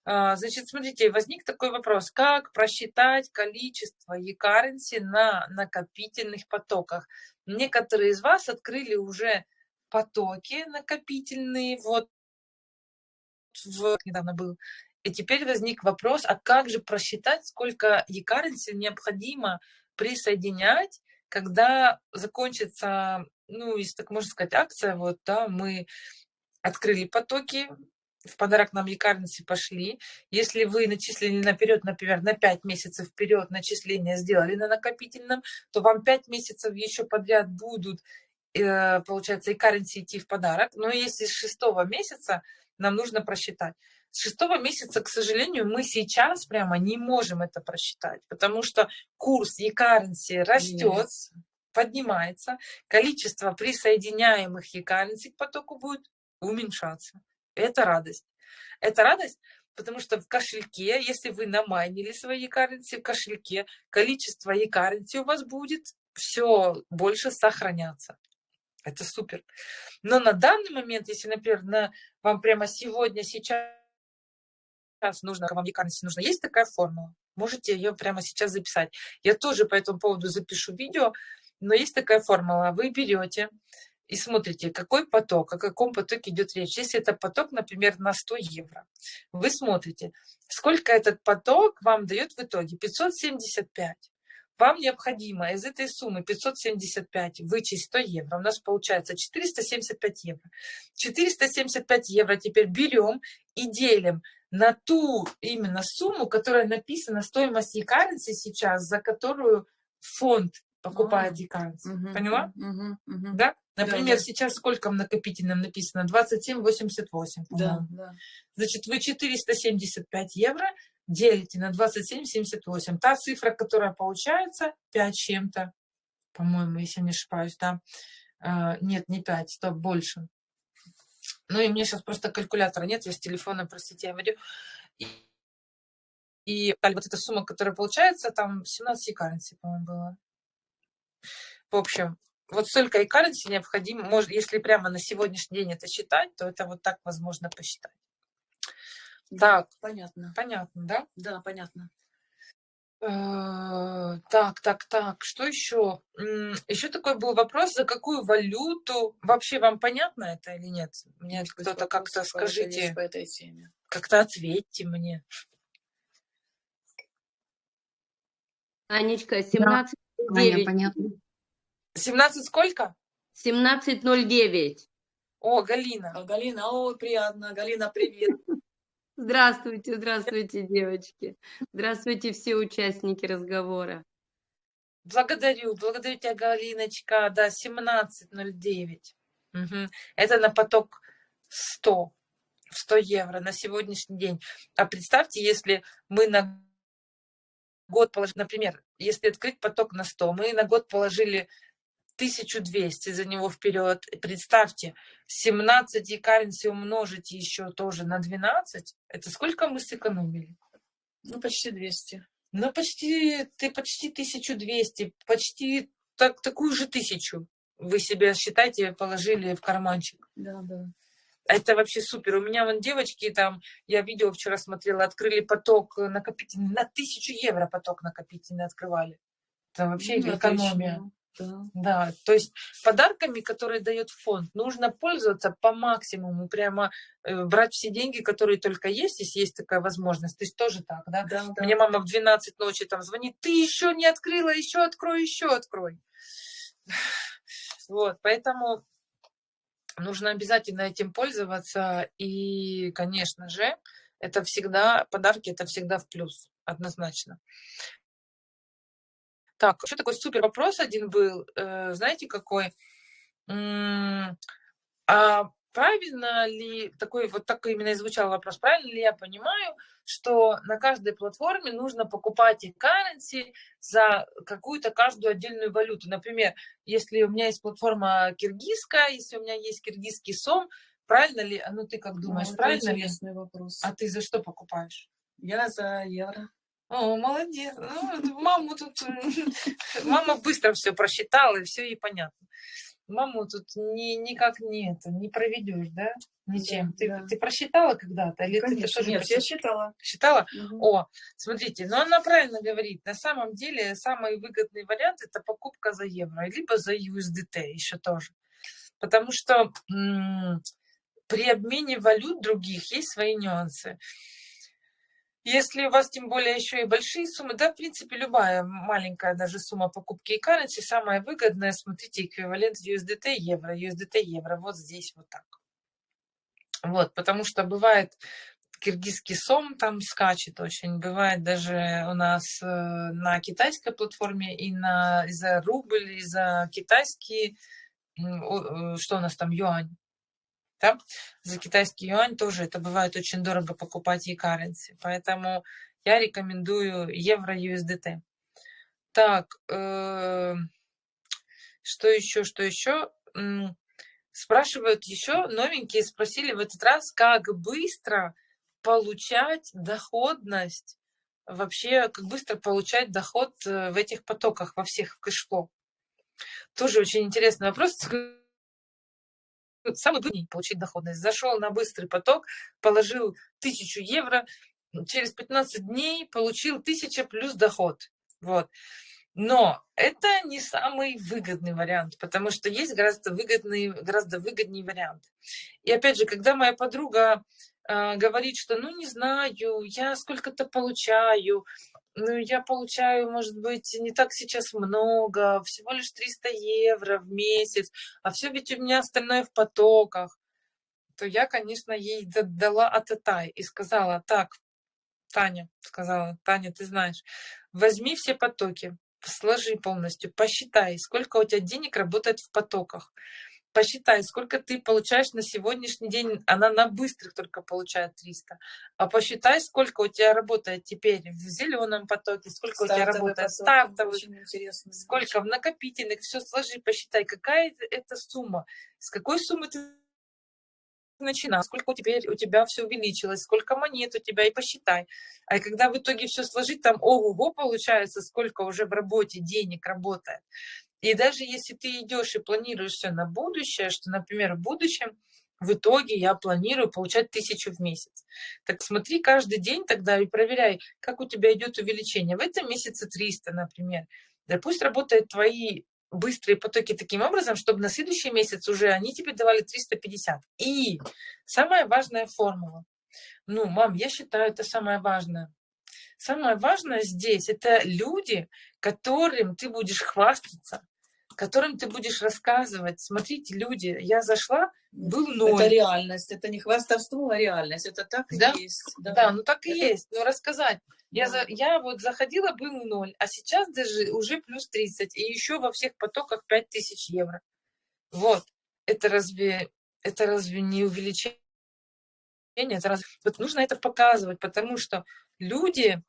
Значит, смотрите, возник такой вопрос. Как просчитать количество e-currency на накопительных потоках? Некоторые из вас открыли уже потоки накопительные, вот недавно был. И теперь возник вопрос, а как же просчитать, сколько e-currency необходимо присоединять, когда закончится, ну, если так можно сказать, акция, вот, да, мы открыли потоки, в подарок нам e-currency пошли. Если вы начислили наперед, например, на 5 месяцев вперед начисления сделали на накопительном, то вам 5 месяцев еще подряд будут, получается, e-currency идти в подарок. Но если с 6-го месяца нам нужно просчитать. С 6-го месяца, к сожалению, мы сейчас прямо не можем это просчитать, потому что курс e-currency растет, поднимается, количество присоединяемых e-currency к потоку будет уменьшаться. Это радость. Это радость, потому что в кошельке, если вы намайнили свои e-currency в кошельке, количество e-currency у вас будет все больше сохраняться. Это супер. Но на данный момент, если, например, вам прямо сегодня, сейчас нужно, вам e-currency нужно, есть такая формула, можете ее прямо сейчас записать. Я тоже по этому поводу запишу видео, но есть такая формула. Вы берете и смотрите, какой поток, о каком потоке идет речь. Если это поток, например, на 100 евро, вы смотрите, сколько этот поток вам дает в итоге. 575. Вам необходимо из этой суммы 575 вычесть 100 евро. У нас получается 475 евро. 475 евро теперь берем и делим на ту именно сумму, которая написана, стоимость e-currency сейчас, за которую фонд покупает e-currency. Поняла? Да? Например, да. сейчас сколько в накопительном написано? 27,88, по-моему. Да. Значит, вы 475 евро делите на 27,78. Та цифра, которая получается, 5 чем-то, по-моему, если не ошибаюсь, да. Нет, не 5, стоп, больше. Ну и мне сейчас просто калькулятора нет, я с телефона, простите, я говорю. И вот эта сумма, которая получается, там 17 e-currency, по-моему, было. В общем, вот столько e-currency необходимо, если прямо на сегодняшний день это считать, то это вот так возможно посчитать. Так, понятно. Понятно, да? Да, понятно. Так, что еще? Еще такой был вопрос, за какую валюту? Вообще вам понятно это или нет? Мне кто-то как-то скажите, по этой теме. как-то ответьте мне. Анечка, Аня, 17:09. понятно. 17 сколько? 17:09. О, Галина. Галина, приятно. Галина, привет. Здравствуйте, девочки. Здравствуйте, все участники разговора. Благодарю тебя, Галиночка. Да, 17:09. Угу. Это на поток 100, в 100 евро на сегодняшний день. А представьте, если мы на год положили, например, если открыть поток на 100, мы на год положили 1200 за него вперед. Представьте, 17 e-currency умножить еще тоже на 12, это сколько мы сэкономили? Ну, почти 200. Ну, почти 1200, почти такую же 1000 вы себе, считайте, положили в карманчик. Да. Это вообще супер. У меня вон девочки там, я видео вчера смотрела, открыли поток накопительный, на 1000 евро поток накопительный открывали. Это вообще экономия. Да. Да, то есть подарками, которые дает фонд, нужно пользоваться по максимуму, прямо брать все деньги, которые только есть, если есть такая возможность. То есть тоже так, да? Да, да. Мне мама в 12 ночи там звонит, ты еще не открыла, еще открой, еще открой. Вот, поэтому нужно обязательно этим пользоваться. И, конечно же, это всегда, подарки это всегда в плюс, однозначно. Так, еще такой супер вопрос один был, знаете, какой? А правильно ли, такой вот так именно и звучал вопрос, правильно ли я понимаю, что на каждой платформе нужно покупать e-currency за какую-то каждую отдельную валюту? Например, если у меня есть платформа киргизская, если у меня есть киргизский сом, правильно ли, ну ты как думаешь, Это правильно ли? интересный вопрос. А ты за что покупаешь? Я за евро. О, молодец. Ну, маму тут... Мама быстро все просчитала, и все ей понятно. Маму тут никак не проведешь, да? Ничем. Да. Ты просчитала когда-то? Или ты Конечно, тоже нет, я считала. Считала? Мгм. О, смотрите, но она правильно говорит. На самом деле, самый выгодный вариант – это покупка за евро, либо за USDT еще тоже. Потому что при обмене валют других есть свои нюансы. Если у вас тем более еще и большие суммы, да, в принципе, любая маленькая даже сумма покупки и currency, самая выгодная, смотрите, эквивалент USDT евро, вот здесь вот так. Вот, потому что бывает киргизский сом там скачет очень, бывает даже у нас на китайской платформе и за рубль, и за китайский, что у нас там, юань. Да? За китайский юань тоже это бывает очень дорого покупать e-currency. Поэтому я рекомендую евро USDT. Так, что еще? Спрашивают еще, новенькие спросили в этот раз, как быстро получать доходность, вообще, как быстро получать доход в этих потоках, во всех в кэшфлоу. Тоже очень интересный вопрос. Самый выгодный получить доходность. Зашел на быстрый поток, положил 1000 евро, через 15 дней получил 1000 плюс доход. Вот. Но это не самый выгодный вариант, потому что есть гораздо выгоднее вариант. И опять же, когда моя подруга говорит, что ну не знаю, я сколько-то получаю, ну я получаю, может быть, не так сейчас много, всего лишь 300 евро в месяц, а все ведь у меня остальное в потоках, то я, конечно, ей дала ататай и сказала, так, Таня, ты знаешь, возьми все потоки, сложи полностью, посчитай, сколько у тебя денег работает в потоках. Посчитай, сколько ты получаешь на сегодняшний день. Она на быстрых только получает 300. А посчитай, сколько у тебя работает теперь в зеленом потоке, сколько у тебя работает стартовый, Очень интересно. сколько в накопительных. Все сложи, посчитай, какая это сумма. С какой суммы ты начинал, сколько теперь у тебя все увеличилось, сколько монет у тебя, и посчитай. А когда в итоге все сложить, там ого-го получается, сколько уже в работе денег работает. И даже если ты идешь и планируешь все на будущее, что, например, в будущем в итоге я планирую получать 1000 в месяц. Так смотри каждый день тогда и проверяй, как у тебя идет увеличение. В этом месяце 300, например. Да пусть работают твои быстрые потоки таким образом, чтобы на следующий месяц уже они тебе давали 350. И самая важная формула. Ну, мам, я считаю, это самое важное. Самое важное здесь – это люди, которым ты будешь хвастаться, которым ты будешь рассказывать. Смотрите, люди, я зашла, был 0. Это реальность, это не хвастовство, а реальность. Это так и Да? есть. Да, ну так и есть. Ну рассказать. Да. Я вот заходила, был 0, а сейчас даже уже плюс 30. И еще во всех потоках 5000 евро. Вот. Это разве не увеличение? Вот нужно это показывать, потому что люди,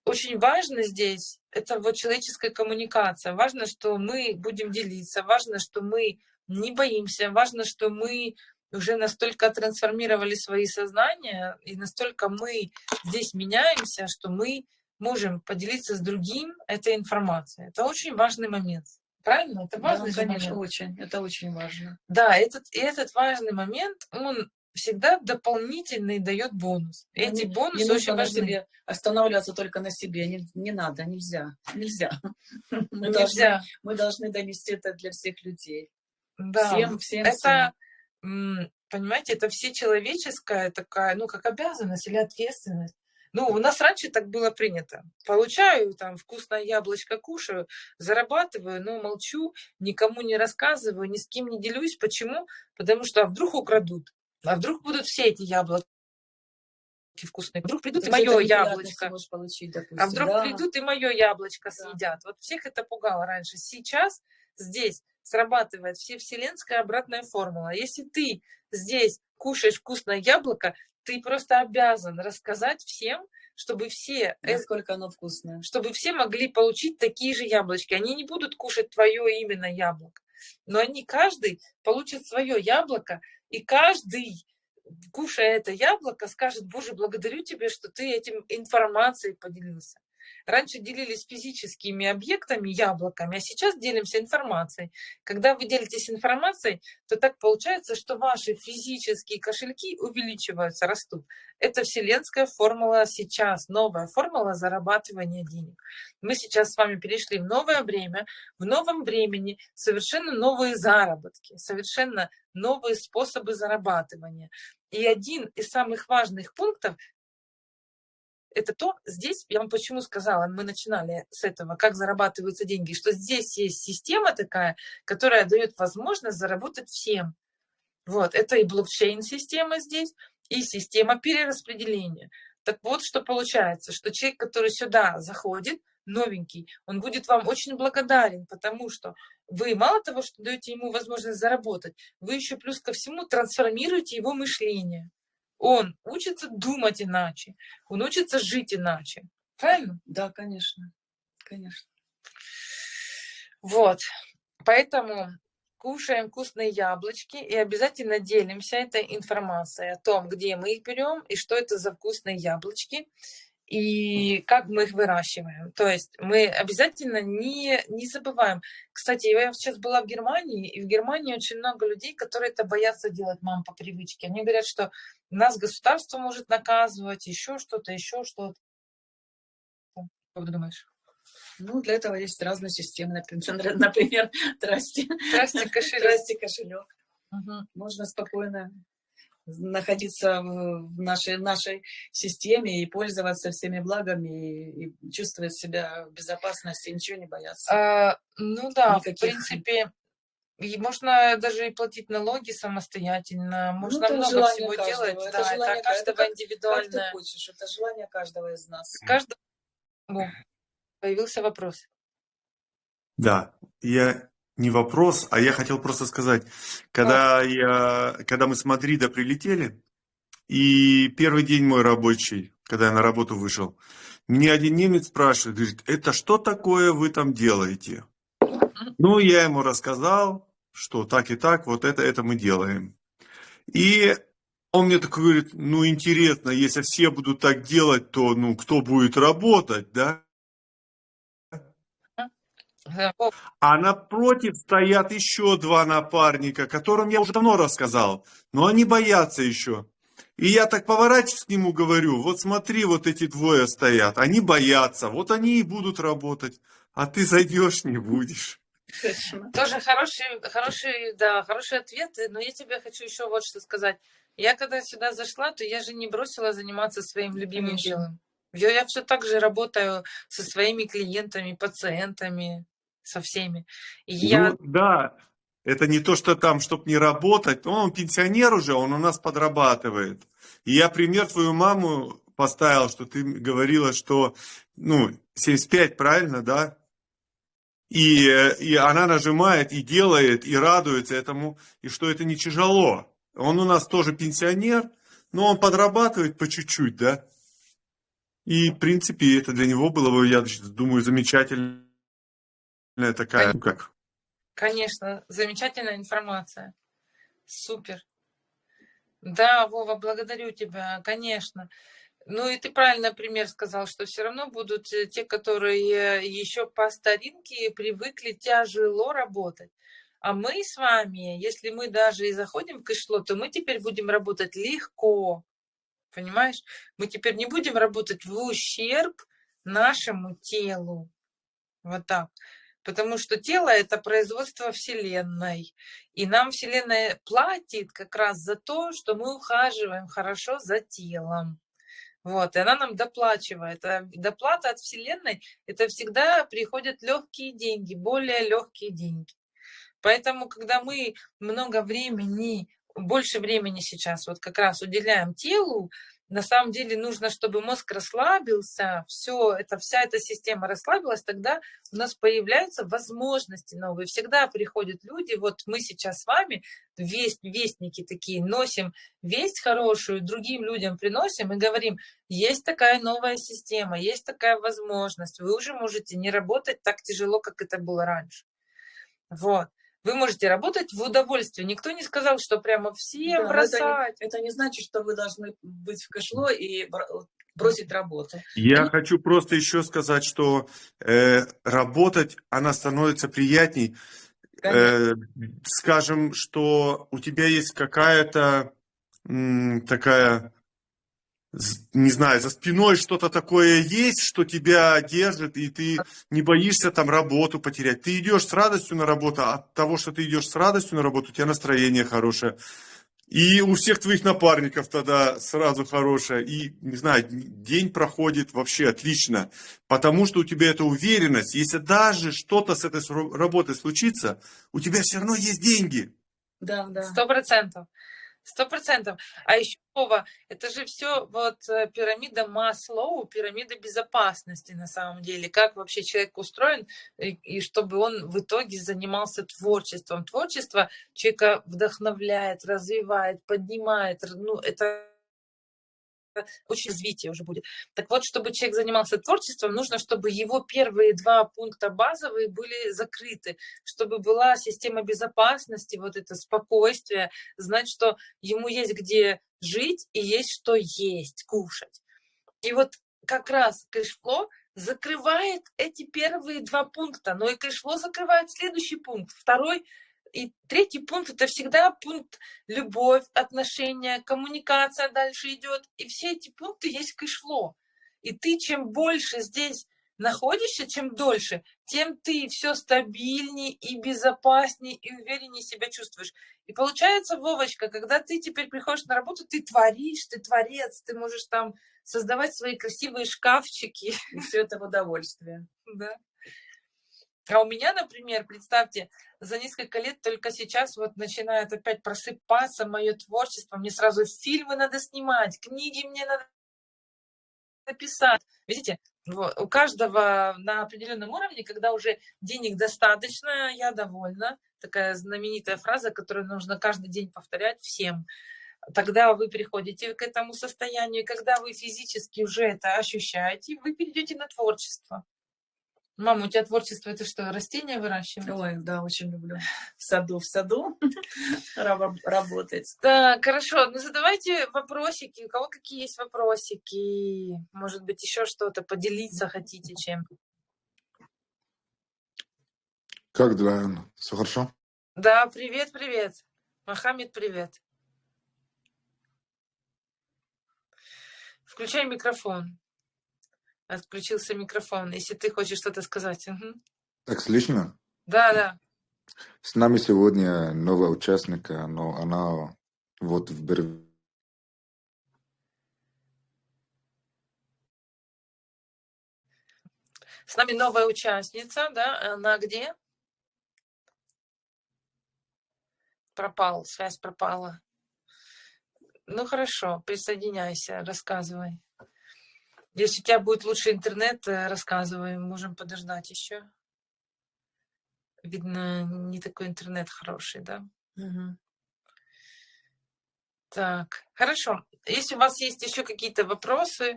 очень важно здесь, это вот человеческая коммуникация. Важно, что мы будем делиться, важно, что мы не боимся, важно, что мы уже настолько трансформировали свои сознания, и настолько мы здесь меняемся, что мы можем поделиться с другим этой информацией. Это очень важный момент. Правильно? Это важный Да, конечно, момент. очень. Это очень важно. Да, этот важный момент, он всегда дополнительный дает бонус. Но Эти не бонусы очень нужно на важны. себе останавливаться только на себе. Не надо, нельзя. Нельзя. Мы должны донести это для всех людей. Да, Всем. это, понимаете, это всечеловеческая такая, ну, как обязанность или ответственность. Ну, у нас раньше так было принято. Получаю там вкусное яблочко, кушаю, зарабатываю, но молчу, никому не рассказываю, ни с кем не делюсь. Почему? Потому что вдруг украдут, а вдруг будут все эти яблоки вкусные, вдруг придут и мое яблочко, получить, допустим. а вдруг придут и мое яблочко Да. съедят. Вот всех это пугало раньше. Сейчас здесь срабатывает вселенская обратная формула. Если ты здесь кушаешь вкусное яблоко, ты просто обязан рассказать всем, чтобы все, Насколько оно вкусное. чтобы все могли получить такие же яблочки. Они не будут кушать твое именно яблоко, но они каждый получит свое яблоко, и каждый, кушая это яблоко, скажет: Боже, благодарю тебя, что ты этим информацией поделился. Раньше делились физическими объектами, яблоками, а сейчас делимся информацией. Когда вы делитесь информацией, то так получается, что ваши физические кошельки увеличиваются, растут. Это вселенская формула сейчас, новая формула зарабатывания денег. Мы сейчас с вами перешли в новое время, в новом времени совершенно новые заработки, совершенно новые способы зарабатывания. И один из самых важных пунктов — это то, здесь, я вам почему сказала, мы начинали с этого, как зарабатываются деньги, что здесь есть система такая, которая дает возможность заработать всем. Вот, это и блокчейн-система здесь, и система перераспределения. Так вот, что получается, что человек, который сюда заходит, новенький, он будет вам очень благодарен, потому что вы мало того, что даете ему возможность заработать, вы еще плюс ко всему трансформируете его мышление. Он учится думать иначе, он учится жить иначе. Правильно? Да, конечно. Конечно. Вот. Поэтому кушаем вкусные яблочки и обязательно делимся этой информацией о том, где мы их берем и что это за вкусные яблочки и как мы их выращиваем. То есть мы обязательно не забываем. Кстати, я сейчас была в Германии, и в Германии очень много людей, которые это боятся делать, мам, по привычке. Они говорят, что нас государство может наказывать, еще что-то, еще что-то. Как ты думаешь? Ну, для этого есть разные системы. Например, Трасти кошелек. Угу. Можно спокойно находиться в нашей системе и пользоваться всеми благами и чувствовать себя в безопасности, ничего не бояться. Ну да, Никаких. в принципе, и можно даже и платить налоги самостоятельно, можно это много желание всего каждого, делать. это Да, это желание каждого как ты индивидуальное. хочешь, это желание каждого из нас. Каждого. Появился вопрос. Да, я не вопрос, а я хотел просто сказать, когда мы с Мадрида прилетели, и первый день мой рабочий, когда я на работу вышел, мне один немец спрашивает, говорит, это что такое вы там делаете? Ну, я ему рассказал, что так и так, вот это мы делаем. И он мне такой говорит, ну, интересно, если все будут так делать, то, ну, кто будет работать, да? А напротив стоят еще два напарника, которым я уже давно рассказал, но они боятся еще. И я так поворачиваюсь к нему, говорю, вот смотри, вот эти двое стоят, они боятся, вот они и будут работать, а ты зайдешь, не будешь. Тоже хорошие ответы, но я тебе хочу еще вот что сказать. Я когда сюда зашла, то я же не бросила заниматься своим любимым делом. Я все так же работаю со своими клиентами, пациентами, со всеми. Ну, да, это не то, что там, чтобы не работать. Он пенсионер уже, он у нас подрабатывает. И я пример твою маму поставил, что ты говорила, что, 75, правильно, да? И она нажимает, и делает, и радуется этому, и что это не тяжело. Он у нас тоже пенсионер, но он подрабатывает по чуть-чуть, да? И, в принципе, это для него было бы, я думаю, замечательная такая, Конечно, замечательная информация. Супер. Да, Вова, благодарю тебя, конечно. Ну и ты правильно пример сказал, что все равно будут те, которые еще по старинке привыкли тяжело работать. А мы с вами, если мы даже и заходим в кэшфлоу, то мы теперь будем работать легко. Понимаешь? Мы теперь не будем работать в ущерб нашему телу. Вот так. Потому что тело – это производство Вселенной. И нам Вселенная платит как раз за то, что мы ухаживаем хорошо за телом. Вот, и она нам доплачивает. А доплата от Вселенной – это всегда приходят легкие деньги, более легкие деньги. Поэтому, когда мы много времени, больше времени сейчас вот как раз уделяем телу, на самом деле нужно, чтобы мозг расслабился, вся эта система расслабилась, тогда у нас появляются возможности новые. Всегда приходят люди, вот мы сейчас с вами, вестники такие, носим весть хорошую, другим людям приносим и говорим, есть такая новая система, есть такая возможность, вы уже можете не работать так тяжело, как это было раньше. Вот. Вы можете работать в удовольствие. Никто не сказал, что прямо всем бросать. Это не значит, что вы должны быть в кэшфлоу и бросить работу. Я хочу просто еще сказать, что работать, она становится приятней. Скажем, что у тебя есть какая-то такая, не знаю, за спиной что-то такое есть, что тебя держит, и ты не боишься там работу потерять. Ты идешь с радостью на работу, а от того, что ты идешь с радостью на работу, у тебя настроение хорошее. И у всех твоих напарников тогда сразу хорошее. И, не знаю, день проходит вообще отлично. Потому что у тебя эта уверенность, если даже что-то с этой работой случится, у тебя все равно есть деньги. Да. 100%. 100%. А еще, Вова, это же все вот пирамида Маслоу, пирамида безопасности на самом деле. Как вообще человек устроен, и чтобы он в итоге занимался творчеством. Творчество человека вдохновляет, развивает, поднимает. Ну, это очень развитие уже будет. Так вот, чтобы человек занимался творчеством, нужно, чтобы его первые 2 пункта базовые были закрыты, чтобы была система безопасности, вот это спокойствие, знать, что ему есть где жить и есть что есть, кушать. И вот как раз кэшфлоу закрывает эти первые 2 пункта, но и кэшфлоу закрывает следующий пункт, 2-й. И 3-й пункт – это всегда пункт любовь, отношения, коммуникация дальше идет. И все эти пункты есть в кэшфлоу. И ты чем больше здесь находишься, чем дольше, тем ты все стабильнее и безопаснее и увереннее себя чувствуешь. И получается, Вовочка, когда ты теперь приходишь на работу, ты творишь, ты творец, ты можешь там создавать свои красивые шкафчики. И все это в удовольствие. Да. А у меня, например, представьте, за несколько лет только сейчас вот начинает опять просыпаться мое творчество. Мне сразу фильмы надо снимать, книги мне надо писать. Видите, вот, у каждого на определенном уровне, когда уже денег достаточно, я довольна. Такая знаменитая фраза, которую нужно каждый день повторять всем. Тогда вы приходите к этому состоянию, когда вы физически уже это ощущаете, вы перейдете на творчество. Мама, у тебя творчество это что, растения выращивать? Ой, да, очень люблю. В саду работать. Так, хорошо. Ну, задавайте вопросики. У кого какие есть вопросики? Может быть, еще что-то поделиться хотите чем? Как дела? Все хорошо? Да, привет, привет. Мохаммед, привет. Включай микрофон. Отключился микрофон, если ты хочешь что-то сказать. Угу. Так, слышно? Да. С нами сегодня новая участника, но она вот в Бервике. С нами новая участница, да? Она где? Связь пропала. Ну, хорошо, присоединяйся, рассказывай. Если у тебя будет лучше интернет, рассказывай, можем подождать еще. Видно, не такой интернет хороший, да? Угу. Так, хорошо. Если у вас есть еще какие-то вопросы,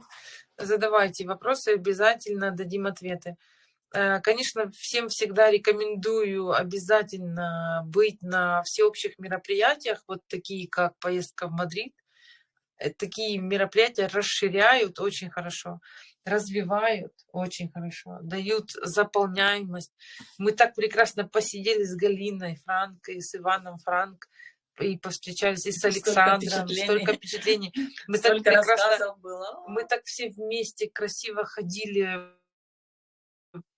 задавайте вопросы, обязательно дадим ответы. Конечно, всем всегда рекомендую обязательно быть на всеобщих мероприятиях, вот такие как поездка в Мадрид. Такие мероприятия расширяют очень хорошо. развивают очень хорошо, дают заполняемость. Мы так прекрасно посидели с Галиной Франко и с Иваном Франк, и повстречались, и с Александром, столько впечатлений. Мы так Столько прекрасно, рассказов было. мы так все вместе красиво ходили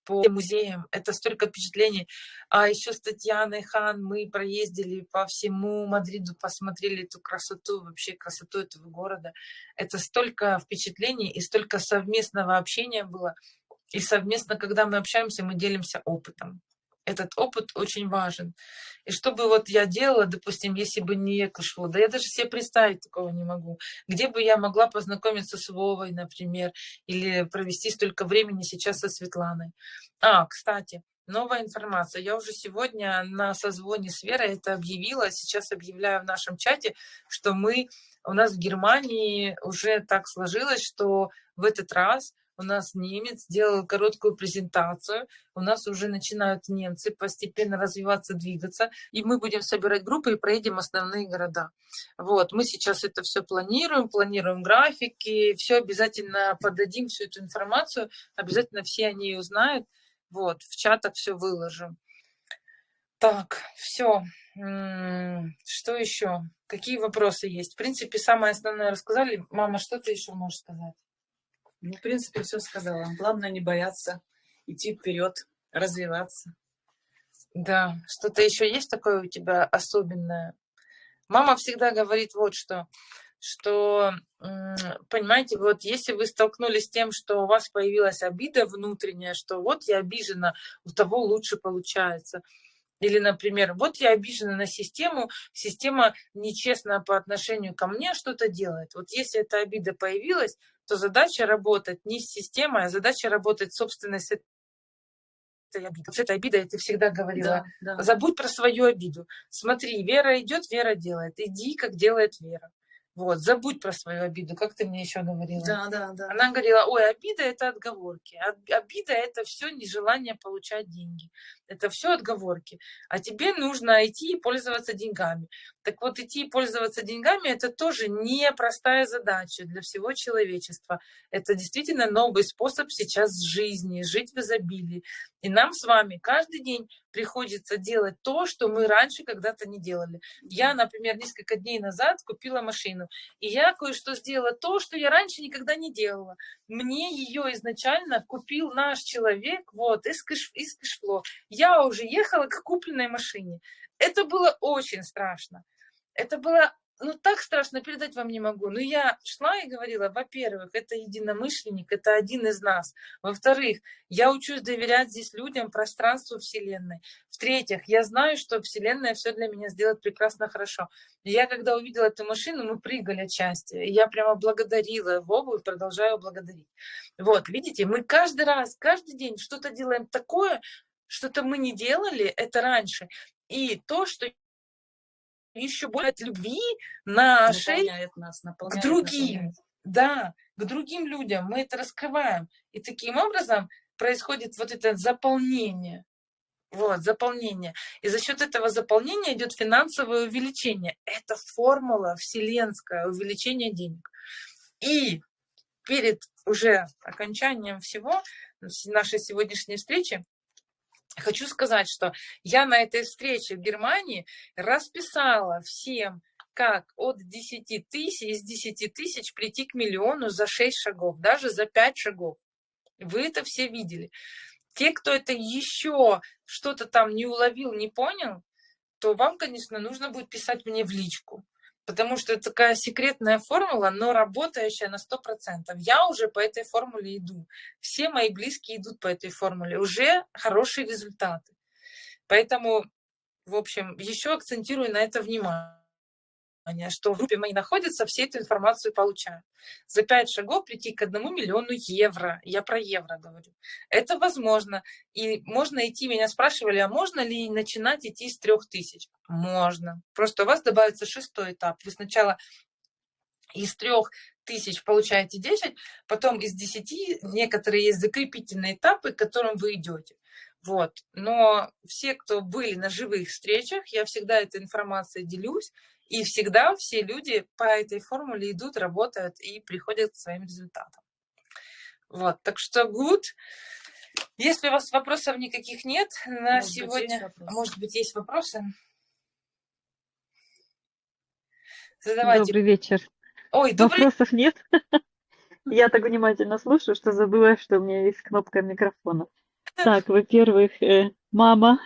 по музеям, это столько впечатлений. А еще с Татьяной Хан мы проездили по всему Мадриду, посмотрели эту красоту, вообще красоту этого города. Это столько впечатлений и столько совместного общения было. И совместно, когда мы общаемся, мы делимся опытом. Этот опыт очень важен. И что бы вот я делала, допустим, если бы не Экошфлоу, да я даже себе представить такого не могу. Где бы я могла познакомиться с Вовой, например, или провести столько времени сейчас со Светланой. Кстати, новая информация. Я уже сегодня на созвоне с Верой это объявила, сейчас объявляю в нашем чате, что у нас в Германии уже так сложилось, что в этот раз у нас немец сделал короткую презентацию, у нас уже начинают немцы постепенно развиваться, двигаться, и мы будем собирать группы и проедем основные города. Вот, мы сейчас это все планируем графики, все обязательно подадим, всю эту информацию, обязательно все о ней узнают, вот, в чатах все выложим. Так, все. Что еще? Какие вопросы есть? В принципе, самое основное рассказали. Мама, что ты еще можешь сказать? Ну, в принципе, все сказала. Главное не бояться, идти вперед, развиваться. Да, что-то еще есть такое у тебя особенное? Мама всегда говорит вот что, понимаете, вот если вы столкнулись с тем, что у вас появилась обида внутренняя, что вот я обижена, у того лучше получается. Или, например, вот я обижена на систему, система нечестно по отношению ко мне что-то делает. Вот если эта обида появилась, то задача работать не с системой, а задача работать собственно с этой обидой. С этой обидой ты всегда говорила, Да. забудь про свою обиду. Смотри, Вера идет, Вера делает. Иди, как делает Вера. Вот, забудь про свою обиду, как ты мне еще говорила. Да. Она говорила, ой, обида это отговорки. Обида это все нежелание получать деньги. Это все отговорки. А тебе нужно идти и пользоваться деньгами. Так вот, идти и пользоваться деньгами это тоже непростая задача для всего человечества. Это действительно новый способ сейчас жизни, жить в изобилии. И нам с вами каждый день приходится делать то, что мы раньше когда-то не делали. Я, например, несколько дней назад купила машину, и я кое-что сделала то, что я раньше никогда не делала. Мне ее изначально купил наш человек, вот, из Кэшфлоу. Я уже ехала к купленной машине. Это было очень страшно. Это было, так страшно, передать вам не могу. Но я шла и говорила, во-первых, это единомышленник, это один из нас. Во-вторых, я учусь доверять здесь людям, пространству Вселенной. В-третьих, я знаю, что Вселенная все для меня сделает прекрасно, хорошо. И я, когда увидела эту машину, мы прыгали от счастья. И я прямо благодарила Вову и продолжаю благодарить. Вот, видите, мы каждый раз, каждый день что-то делаем такое, что-то мы не делали, это раньше. И то, что еще больше от любви нашей к другим. Да, к другим людям мы это раскрываем. И таким образом происходит вот это заполнение. Вот, заполнение. И за счет этого заполнения идет финансовое увеличение. Это формула вселенская увеличения денег. И перед уже окончанием всего нашей сегодняшней встречи хочу сказать, что я на этой встрече в Германии расписала всем, как от 10 тысяч, из 10 тысяч прийти к миллиону за 6 шагов, даже за 5 шагов. Вы это все видели. Те, кто это еще что-то там не уловил, не понял, то вам, конечно, нужно будет писать мне в личку. Потому что это такая секретная формула, но работающая на 100%. Я уже по этой формуле иду. Все мои близкие идут по этой формуле. Уже хорошие результаты. Поэтому, в общем, еще акцентирую на это внимание, что в группе моей находятся, все эту информацию получают. За 5 шагов прийти к 1 миллиону евро. Я про евро говорю. Это возможно. И можно идти, меня спрашивали, а можно ли начинать идти с 3000? Можно. Просто у вас добавится 6-й этап. Вы сначала из 3000 получаете 10, потом из 10 некоторые есть закрепительные этапы, к которым вы идете. Вот. Но все, кто были на живых встречах, я всегда этой информацией делюсь, и всегда все люди по этой формуле идут, работают и приходят к своим результатам. Вот, так что good. Если у вас вопросов никаких нет на Может быть, есть сегодня, вопросы? может быть, есть вопросы? Задавайте. Добрый вечер. Ой, добрый Вопросов нет? Я так внимательно слушаю, что забыла, что у меня есть кнопка микрофона. Так, во-первых, мама,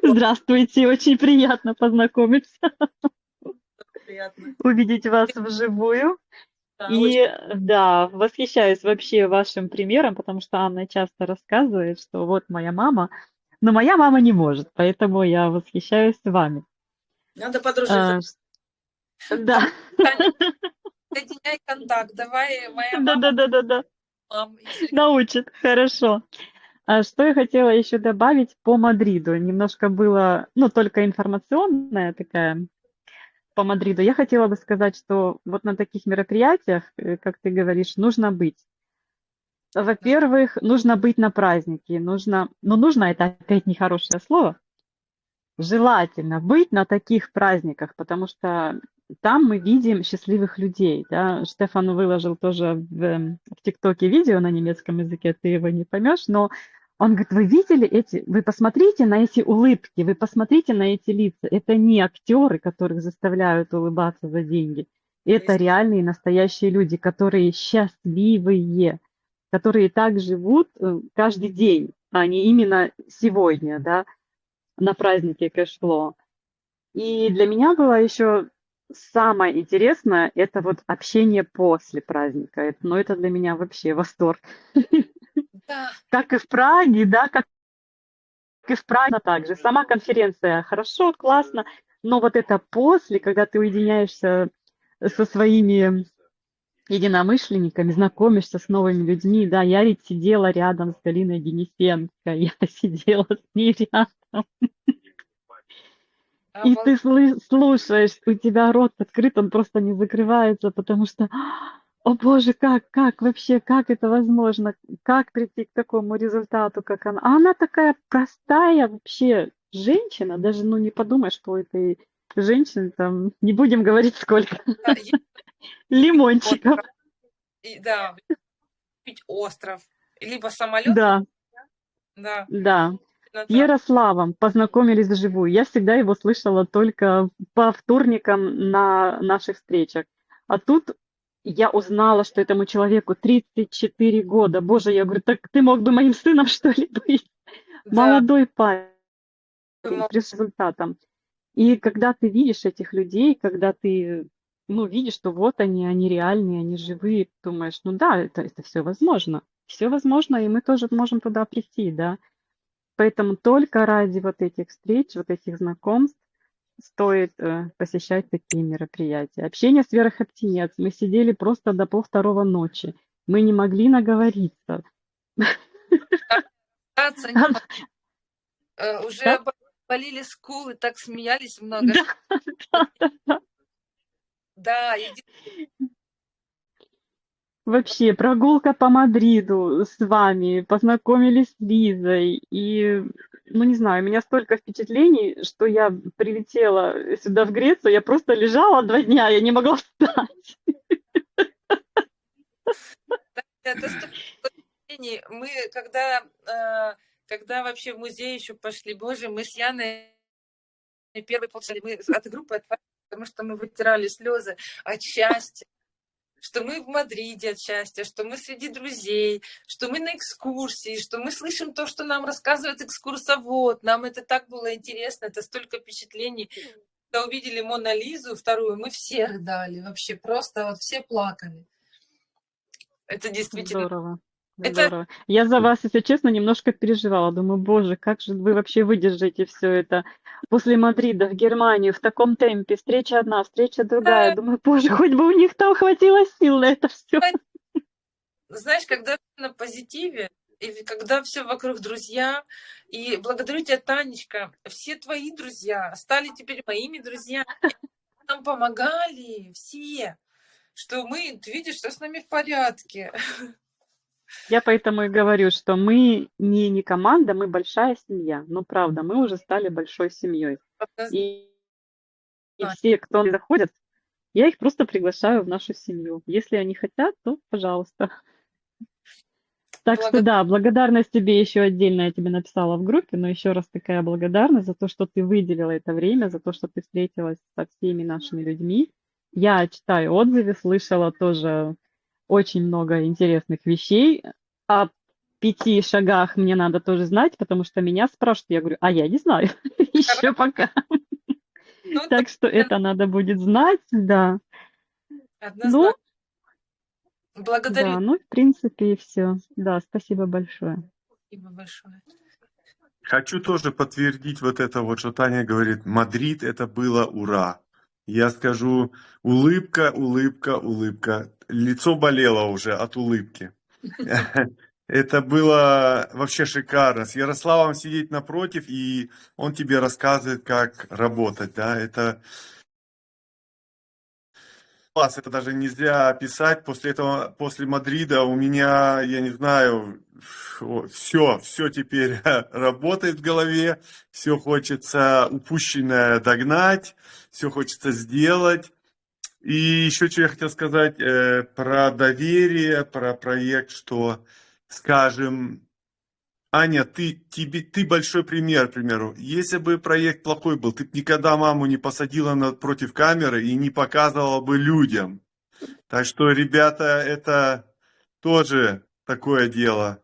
здравствуйте, очень приятно познакомиться, Приятно. увидеть вас вживую. Да, И да, восхищаюсь вообще вашим примером, потому что Анна часто рассказывает, что вот моя мама, но моя мама не может, поэтому я восхищаюсь вами. надо подружиться. Да, Таня, соединяй контакт. Давай, моя мама, да-да-да-да-да, если научит, хорошо. А что я хотела еще добавить по Мадриду? Немножко было, ну, только информационная такая по Мадриду. Я хотела бы сказать, что вот на таких мероприятиях, как ты говоришь, нужно быть. Во-первых, нужно быть на празднике. Нужно, ну, нужно это опять нехорошее слово. Желательно быть на таких праздниках, потому что там мы видим счастливых людей. Да? Штефан выложил тоже в ТикТоке видео на немецком языке, ты его не поймешь, но он говорит, вы видели эти, вы посмотрите на эти улыбки, вы посмотрите на эти лица. Это не актеры, которых заставляют улыбаться за деньги. Это реальные настоящие люди, которые счастливые, которые так живут каждый день, а не именно сегодня, да, на празднике кэшфло. И для меня было еще самое интересное, это вот общение после праздника. Но это для меня вообще восторг. да, Как и в Праге, да, как и в Праге также. Сама конференция хорошо, классно, но вот это после, когда ты уединяешься со своими единомышленниками, знакомишься с новыми людьми. Да, я ведь сидела рядом с Галиной Денисенко, я сидела с ней рядом. И ты слушаешь, у тебя рот открыт, он просто не закрывается, потому что, о боже, как вообще, как это возможно, как прийти к такому результату, как она. А она такая простая вообще женщина, даже, ну, не подумай, что у этой женщины там, не будем говорить сколько, есть лимончиков. остров, да, купить остров, либо самолет, Да, да, да. именно С так. Ярославом познакомились вживую. Я всегда его слышала только по вторникам на наших встречах. А тут я узнала, что этому человеку 34 года. Боже, я говорю, так ты мог бы моим сыном, что ли, быть? Да, Молодой парень мо- с результатом. И когда ты видишь этих людей, когда ты, ну, видишь, что вот они реальные, они живые, думаешь, ну да, это все возможно. Все возможно, и мы тоже можем туда прийти, да. Поэтому только ради вот этих встреч, вот этих знакомств стоит посещать такие мероприятия. Общение с Верой Хаптинец. Мы сидели просто до 1:30 ночи. Мы не могли наговориться. остаться не могу. Уже Да, болели скулы, так смеялись много. да, да, да. Да, Вообще, прогулка по Мадриду с вами, познакомились с Лизой. И, ну, не знаю, у меня столько впечатлений, что я прилетела сюда, в Грецию, я просто лежала 2 дня, я не могла встать. это столько впечатлений. Мы когда вообще в музей еще пошли, боже, мы с Яной первый полчаса, мы от группы отвалились, потому что мы вытирали слезы от счастья, что мы в Мадриде от счастья, что мы среди друзей, что мы на экскурсии, что мы слышим то, что нам рассказывает экскурсовод. Нам это так было интересно, это столько впечатлений. Когда увидели Мона Лизу вторую, мы все рыдали, вообще просто вот все плакали. Это действительно... Здорово, Это здорово. Я за вас, если честно, немножко переживала. Думаю, боже, как же вы вообще выдержите все это? После Мадрида в Германию в таком темпе, встреча одна, встреча другая. Думаю, боже, хоть бы у них там хватило сил на это все. знаешь, когда на позитиве, и когда все вокруг друзья, и благодарю тебя, Танечка, все твои друзья стали теперь моими друзьями, нам помогали все, что мы, ты видишь, что с нами в порядке. Я поэтому и говорю, что мы не команда, мы большая семья. Ну, правда, мы уже стали большой семьей. И все, кто заходят, я их просто приглашаю в нашу семью. Если они хотят, то пожалуйста. Так что да, благодарность тебе еще отдельно я тебе написала в группе, но еще раз такая благодарность за то, что ты выделила это время, за то, что ты встретилась со всеми нашими людьми. Я читаю отзывы, слышала тоже очень много интересных вещей. О 5 шагах мне надо тоже знать, потому что меня спрашивают, я говорю, а я не знаю еще пока. Ну, Так что это надо будет знать, да. Ну, однозначно. Благодарю. да, ну, в принципе, и все. Да, спасибо большое. Спасибо большое. Хочу тоже подтвердить вот это вот, что Таня говорит, Мадрид это было ура. Я скажу, улыбка, улыбка, улыбка. Лицо болело уже от улыбки. Это было вообще шикарно. С Ярославом сидеть напротив, и он тебе рассказывает, как работать. Да? Это класс, это даже нельзя описать. После этого, после Мадрида у меня, я не знаю, все теперь работает в голове, все хочется упущенное догнать, все хочется сделать. И еще что я хотел сказать про доверие, про проект, что, скажем, Аня, ты большой пример, к примеру. Если бы проект плохой был, ты бы никогда маму не посадила против камеры и не показывала бы людям. Так что, ребята, это тоже такое дело.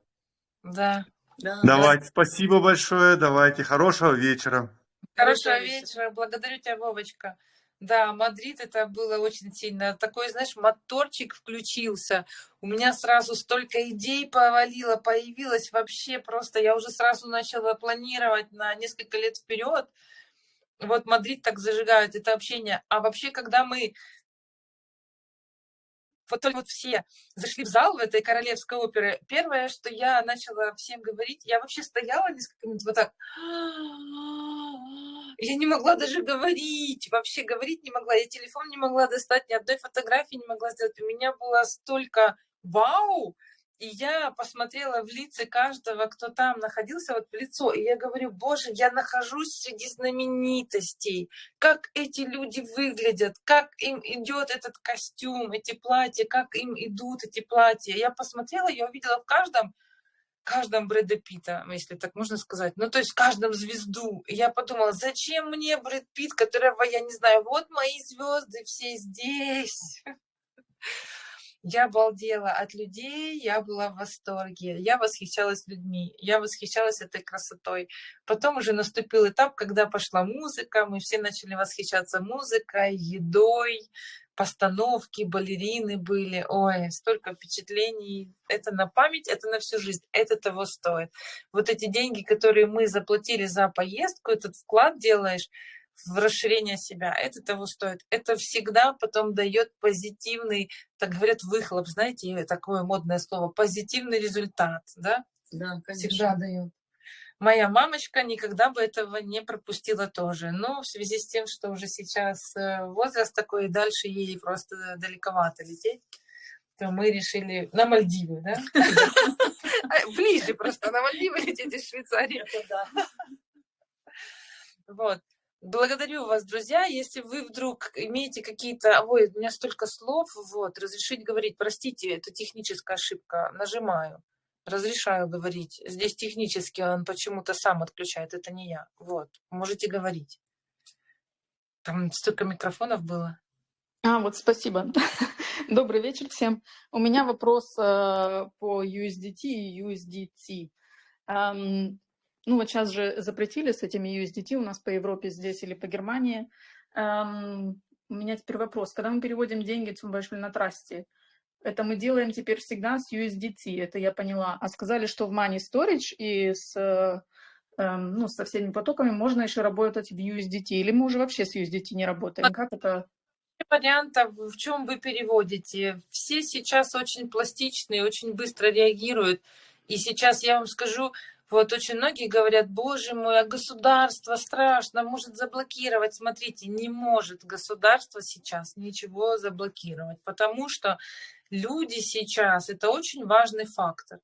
Да. Давайте, спасибо большое, давайте, хорошего вечера. Хорошего вечера. Благодарю тебя, Вовочка. Да, Мадрид, это было очень сильно. Такой, знаешь, моторчик включился. У меня сразу столько идей появилось вообще просто. Я уже сразу начала планировать на несколько лет вперед. Вот Мадрид так зажигает это общение. А вообще, когда мы вот все зашли в зал в этой королевской оперы, первое, что я начала всем говорить, я вообще стояла несколько минут вот так. Я не могла даже говорить, вообще говорить не могла. Я телефон не могла достать, ни одной фотографии не могла сделать. У меня было столько вау, и я посмотрела в лица каждого, кто там находился, вот в лицо, и я говорю, боже, я нахожусь среди знаменитостей, как эти люди выглядят, как им идет этот костюм, эти платья, как им идут эти платья. Я посмотрела, я увидела в каждом Брэда Питта, если так можно сказать. Ну, то есть в каждом звезду. И я подумала, зачем мне Брэд Питт, которого я не знаю, вот мои звезды все здесь. Я балдела от людей, я была в восторге, я восхищалась людьми, я восхищалась этой красотой. Потом уже наступил этап, когда пошла музыка, мы все начали восхищаться музыкой, едой, постановки, балерины были. Ой, столько впечатлений. Это на память, это на всю жизнь, это того стоит. Вот эти деньги, которые мы заплатили за поездку, этот вклад делаешь в расширение себя, это того стоит. Это всегда потом дает позитивный, так говорят, выхлоп, знаете, такое модное слово, позитивный результат, да? Да, конечно. Всегда дает. Моя мамочка никогда бы этого не пропустила тоже. Но в связи с тем, что уже сейчас возраст такой, и дальше ей просто далековато лететь, то мы решили на Мальдивы, да? Ближе просто на Мальдивы лететь из Швейцарии. Вот. Благодарю вас, друзья. Если вы вдруг имеете какие-то... Ой, у меня столько слов. Вот, разрешить говорить. Простите, это техническая ошибка. Нажимаю. Разрешаю говорить. Здесь технически он почему-то сам отключает. Это не я. Вот. Можете говорить. Там столько микрофонов было. Вот спасибо. Добрый вечер всем. У меня вопрос по USDT и USDT. Ну вот сейчас же запретили с этими USDT у нас по Европе здесь или по Германии. У меня теперь вопрос. Когда мы переводим деньги zum Beispiel на Trusty, это мы делаем теперь всегда с USDT, это я поняла. А сказали, что в Money Storage и со всеми потоками можно еще работать в USDT. Или мы уже вообще с USDT не работаем? Как это? Вариантов, в чем вы переводите. Все сейчас очень пластичные, очень быстро реагируют. И сейчас я вам скажу, вот очень многие говорят, боже мой, а государство страшно, может заблокировать. Смотрите, не может государство сейчас ничего заблокировать, потому что люди сейчас, это очень важный фактор.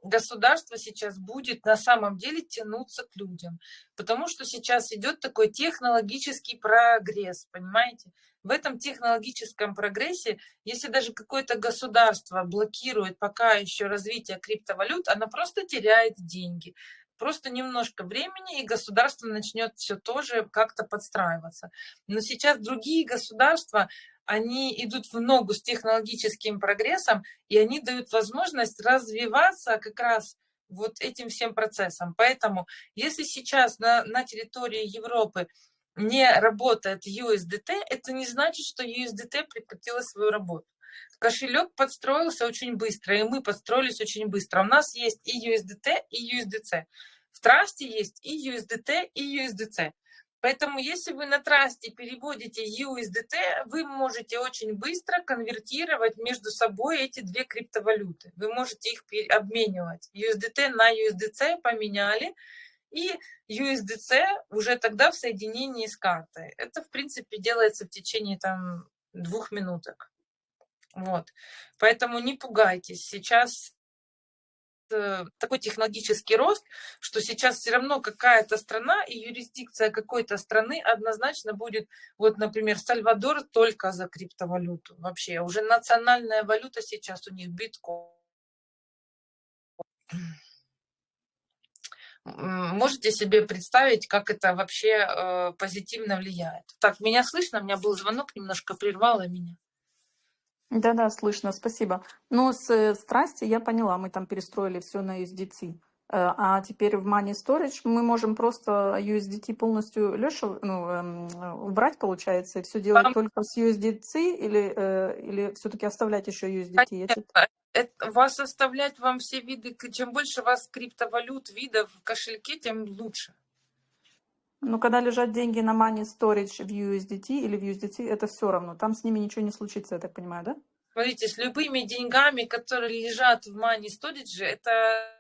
государство сейчас будет на самом деле тянуться к людям, потому что сейчас идет такой технологический прогресс, понимаете? В этом технологическом прогрессе, если даже какое-то государство блокирует пока еще развитие криптовалют, оно просто теряет деньги. Просто немножко времени, и государство начнет все тоже как-то подстраиваться. Но сейчас другие государства, они идут в ногу с технологическим прогрессом, и они дают возможность развиваться как раз вот этим всем процессом. Поэтому, если сейчас на территории Европы не работает USDT, это не значит, что USDT прекратила свою работу. Кошелек подстроился очень быстро, и мы подстроились очень быстро. У нас есть и USDT, и USDC. В Трасте есть и USDT, и USDC. Поэтому, если вы на Трасте переводите USDT, вы можете очень быстро конвертировать между собой эти две криптовалюты. Вы можете их обменивать. USDT на USDC поменяли, и USDC уже тогда в соединении с картой. Это, в принципе, делается в течение 2 минуток. Вот. Поэтому не пугайтесь. Сейчас такой технологический рост, что сейчас все равно какая-то страна и юрисдикция какой-то страны однозначно будет, вот, например, Сальвадор только за криптовалюту. Вообще, уже национальная валюта сейчас у них биткоин. Можете себе представить, как это вообще позитивно влияет? Так, меня слышно? У меня был звонок, немножко прервало меня. Да-да, слышно, спасибо. Но с Страсти я поняла, мы там перестроили все на USDT. А теперь в Money Storage мы можем просто USDT полностью убрать, получается, и все делать Вам, только с USDC или все-таки оставлять еще USDT? вас оставлять вам все виды, чем больше у вас криптовалют, видов в кошельке, тем лучше. Но когда лежат деньги на Money Storage в USDT или в USDT, это все равно. Там с ними ничего не случится, я так понимаю, да? Смотрите, с любыми деньгами, которые лежат в Money Storage, это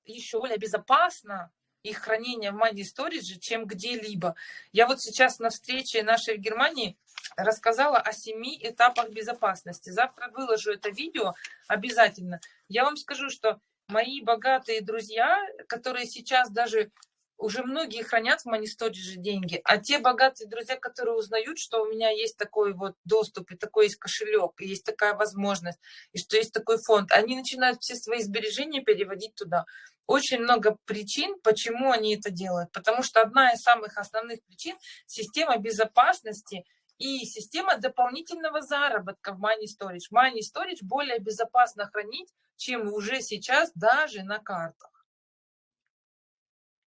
еще более безопасно их хранение в Money Storage, чем где-либо. Я вот сейчас на встрече нашей в Германии рассказала о 7 этапах безопасности. Завтра выложу это видео обязательно. Я вам скажу, что мои богатые друзья, которые сейчас даже уже многие хранят в Money Storage деньги, а те богатые друзья, которые узнают, что у меня есть такой вот доступ, и такой есть кошелек, и есть такая возможность, и что есть такой фонд, они начинают все свои сбережения переводить туда. Очень много причин, почему они это делают. Потому что одна из самых основных причин – система безопасности и система дополнительного заработка в Money Storage. Money Storage более безопасно хранить, чем уже сейчас даже на картах.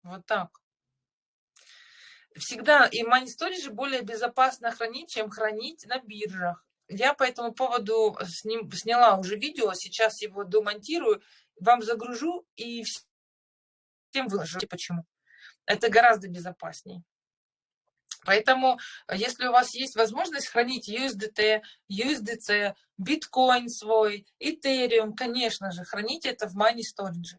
Вот так. Всегда и Money Storage более безопасно хранить, чем хранить на биржах. Я по этому поводу сняла уже видео, сейчас его домонтирую, вам загружу и всем выложу. Почему? Это гораздо безопаснее. Поэтому, если у вас есть возможность хранить USDT, USDC, биткоин свой, Ethereum, конечно же, храните это в Money Storage.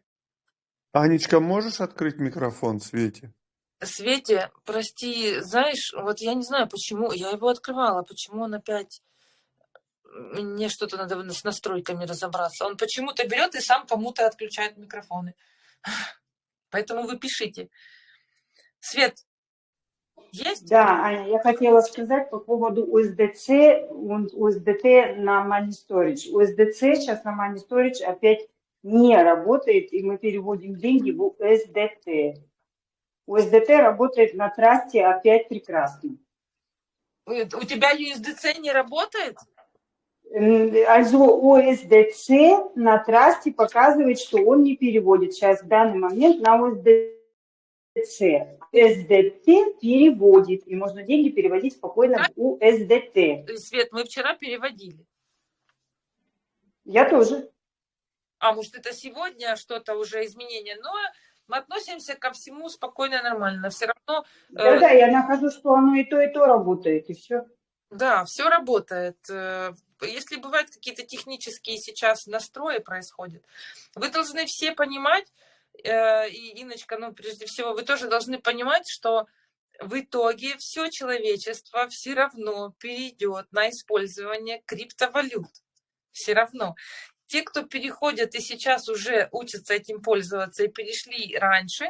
Анечка, можешь открыть микрофон Свете? Свете, прости, знаешь, вот я не знаю, почему, я его открывала, почему он опять, мне что-то надо с настройками разобраться. Он почему-то берет и сам кому-то отключает микрофоны. Поэтому вы пишите. Свет, есть? Да, Аня, я хотела сказать по поводу USDC, USDT на Money Storage. USDC сейчас на Money Storage опять не работает, и мы переводим деньги в USDT. USDT работает на Трасте опять прекрасно. У тебя USDC не работает? Also USDC на Трасте показывает, что он не переводит сейчас в данный момент на USDC. USDT переводит, и можно деньги переводить спокойно в USDT. Свет, мы вчера переводили. Я тоже. А может, это сегодня что-то уже изменение, но мы относимся ко всему спокойно и нормально. Все равно... Да, я нахожу, что оно и то работает, и все. Да, все работает. Если бывают какие-то технические сейчас настрои происходят, вы должны все понимать, и Инночка, прежде всего, вы тоже должны понимать, что в итоге все человечество все равно перейдет на использование криптовалют. Все равно. те, кто переходят и сейчас уже учатся этим пользоваться и перешли раньше,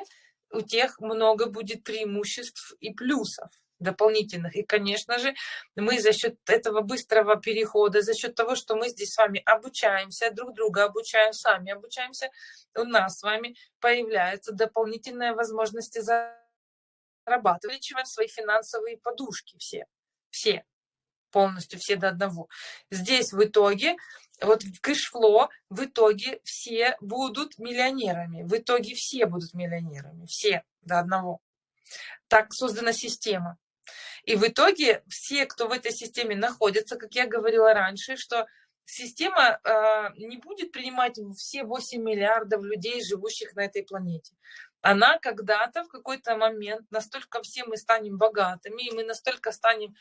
у тех много будет преимуществ и плюсов дополнительных. И, конечно же, мы за счет этого быстрого перехода, за счет того, что мы здесь с вами обучаемся, друг друга обучаем, сами обучаемся, у нас с вами появляются дополнительные возможности зарабатывать, увеличиваем свои финансовые подушки все, полностью все до одного. Здесь в итоге, вот в кэшфло, в итоге все будут миллионерами, в итоге все будут миллионерами, все до одного. Так создана система. И в итоге все, кто в этой системе находится, как я говорила раньше, что система не будет принимать все 8 миллиардов людей, живущих на этой планете. Она когда-то, в какой-то момент, настолько все мы станем богатыми, и мы настолько станем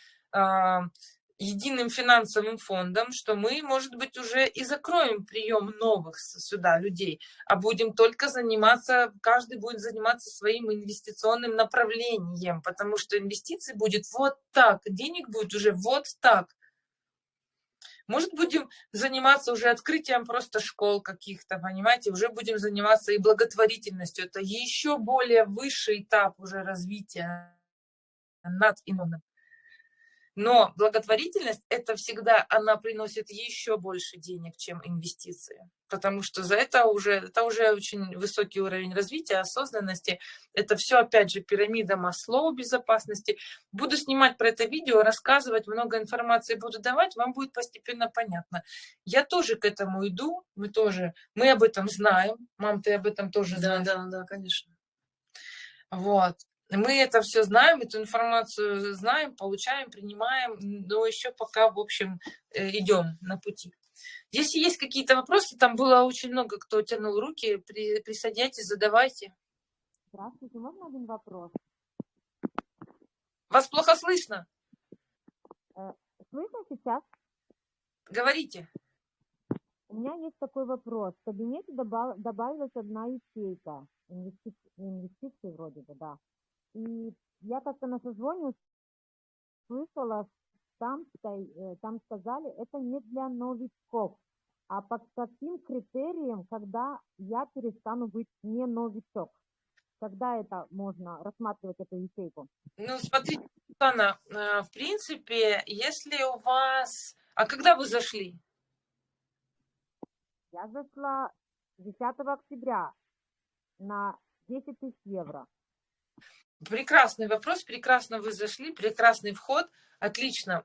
единым финансовым фондом, что мы, может быть, уже и закроем прием новых сюда людей, а будем только заниматься, каждый будет заниматься своим инвестиционным направлением, потому что инвестиций будет вот так, денег будет уже вот так. Может, будем заниматься уже открытием просто школ каких-то, понимаете, уже будем заниматься и благотворительностью. Это еще более высший этап уже развития над иным. Но благотворительность, это всегда, она приносит еще больше денег, чем инвестиции. Потому что это уже очень высокий уровень развития, осознанности. Это все, опять же, пирамида Маслоу безопасности. Буду снимать про это видео, рассказывать, много информации буду давать, вам будет постепенно понятно. Я тоже к этому иду, мы об этом знаем. Мам, ты об этом тоже знаешь? Да, конечно. Вот. Мы это все знаем, эту информацию знаем, получаем, принимаем, но еще пока, в общем, идем на пути. Если есть какие-то вопросы, там было очень много, кто тянул руки, присоединяйтесь, задавайте. Здравствуйте, можно один вопрос? Вас плохо слышно? Слышно сейчас? Говорите. У меня есть такой вопрос. В кабинете добавилась одна ячейка. Инвестиции вроде бы, да. И я как-то на созвоне слышала, там сказали, это не для новичков. А по каким критериям, когда я перестану быть не новичок? Когда это можно рассматривать эту ячейку? Ну, смотрите, Анна, в принципе, если у вас... А когда вы зашли? Я зашла 10 октября на 10 тысяч евро. Прекрасный вопрос, прекрасно вы зашли, прекрасный вход, отлично.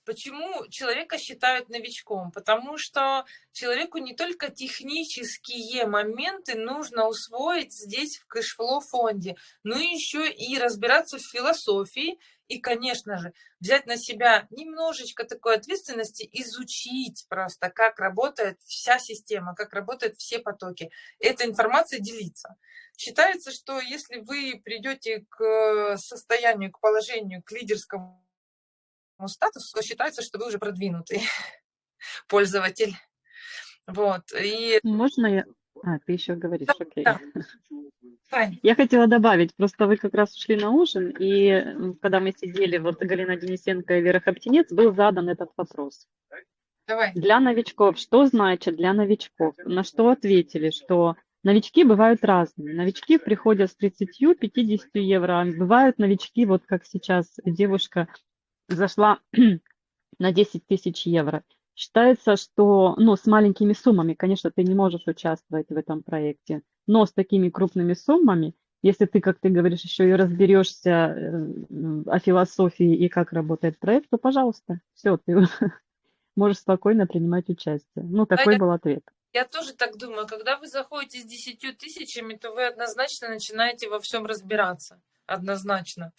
Почему человека считают новичком? Потому что человеку не только технические моменты нужно усвоить здесь в кэшфлоу фонде, но еще и разбираться в философии и, конечно же, взять на себя немножечко такой ответственности, изучить просто, как работает вся система, как работают все потоки. Этой информацией делиться. Считается, что если вы придете к состоянию, к положению, к лидерскому статусу, то считается, что вы уже продвинутый пользователь. Вот. И... Можно я... ты еще говоришь, окей. Да. Я хотела добавить, просто вы как раз ушли на ужин, и когда мы сидели, вот Галина Денисенко и Вера Хоптинец, был задан этот вопрос. Давай. Для новичков, что значит для новичков? На что ответили, что новички бывают разные. Новички приходят с 30-50 евро, а бывают новички, вот как сейчас девушка зашла на 10 тысяч евро. Считается, что с маленькими суммами, конечно, ты не можешь участвовать в этом проекте, но с такими крупными суммами, если ты, как ты говоришь, еще и разберешься о философии и как работает проект, то, пожалуйста, все, ты можешь спокойно принимать участие. Такой был ответ. Я тоже так думаю. Когда вы заходите с 10 тысячами, то вы однозначно начинаете во всем разбираться. Однозначно.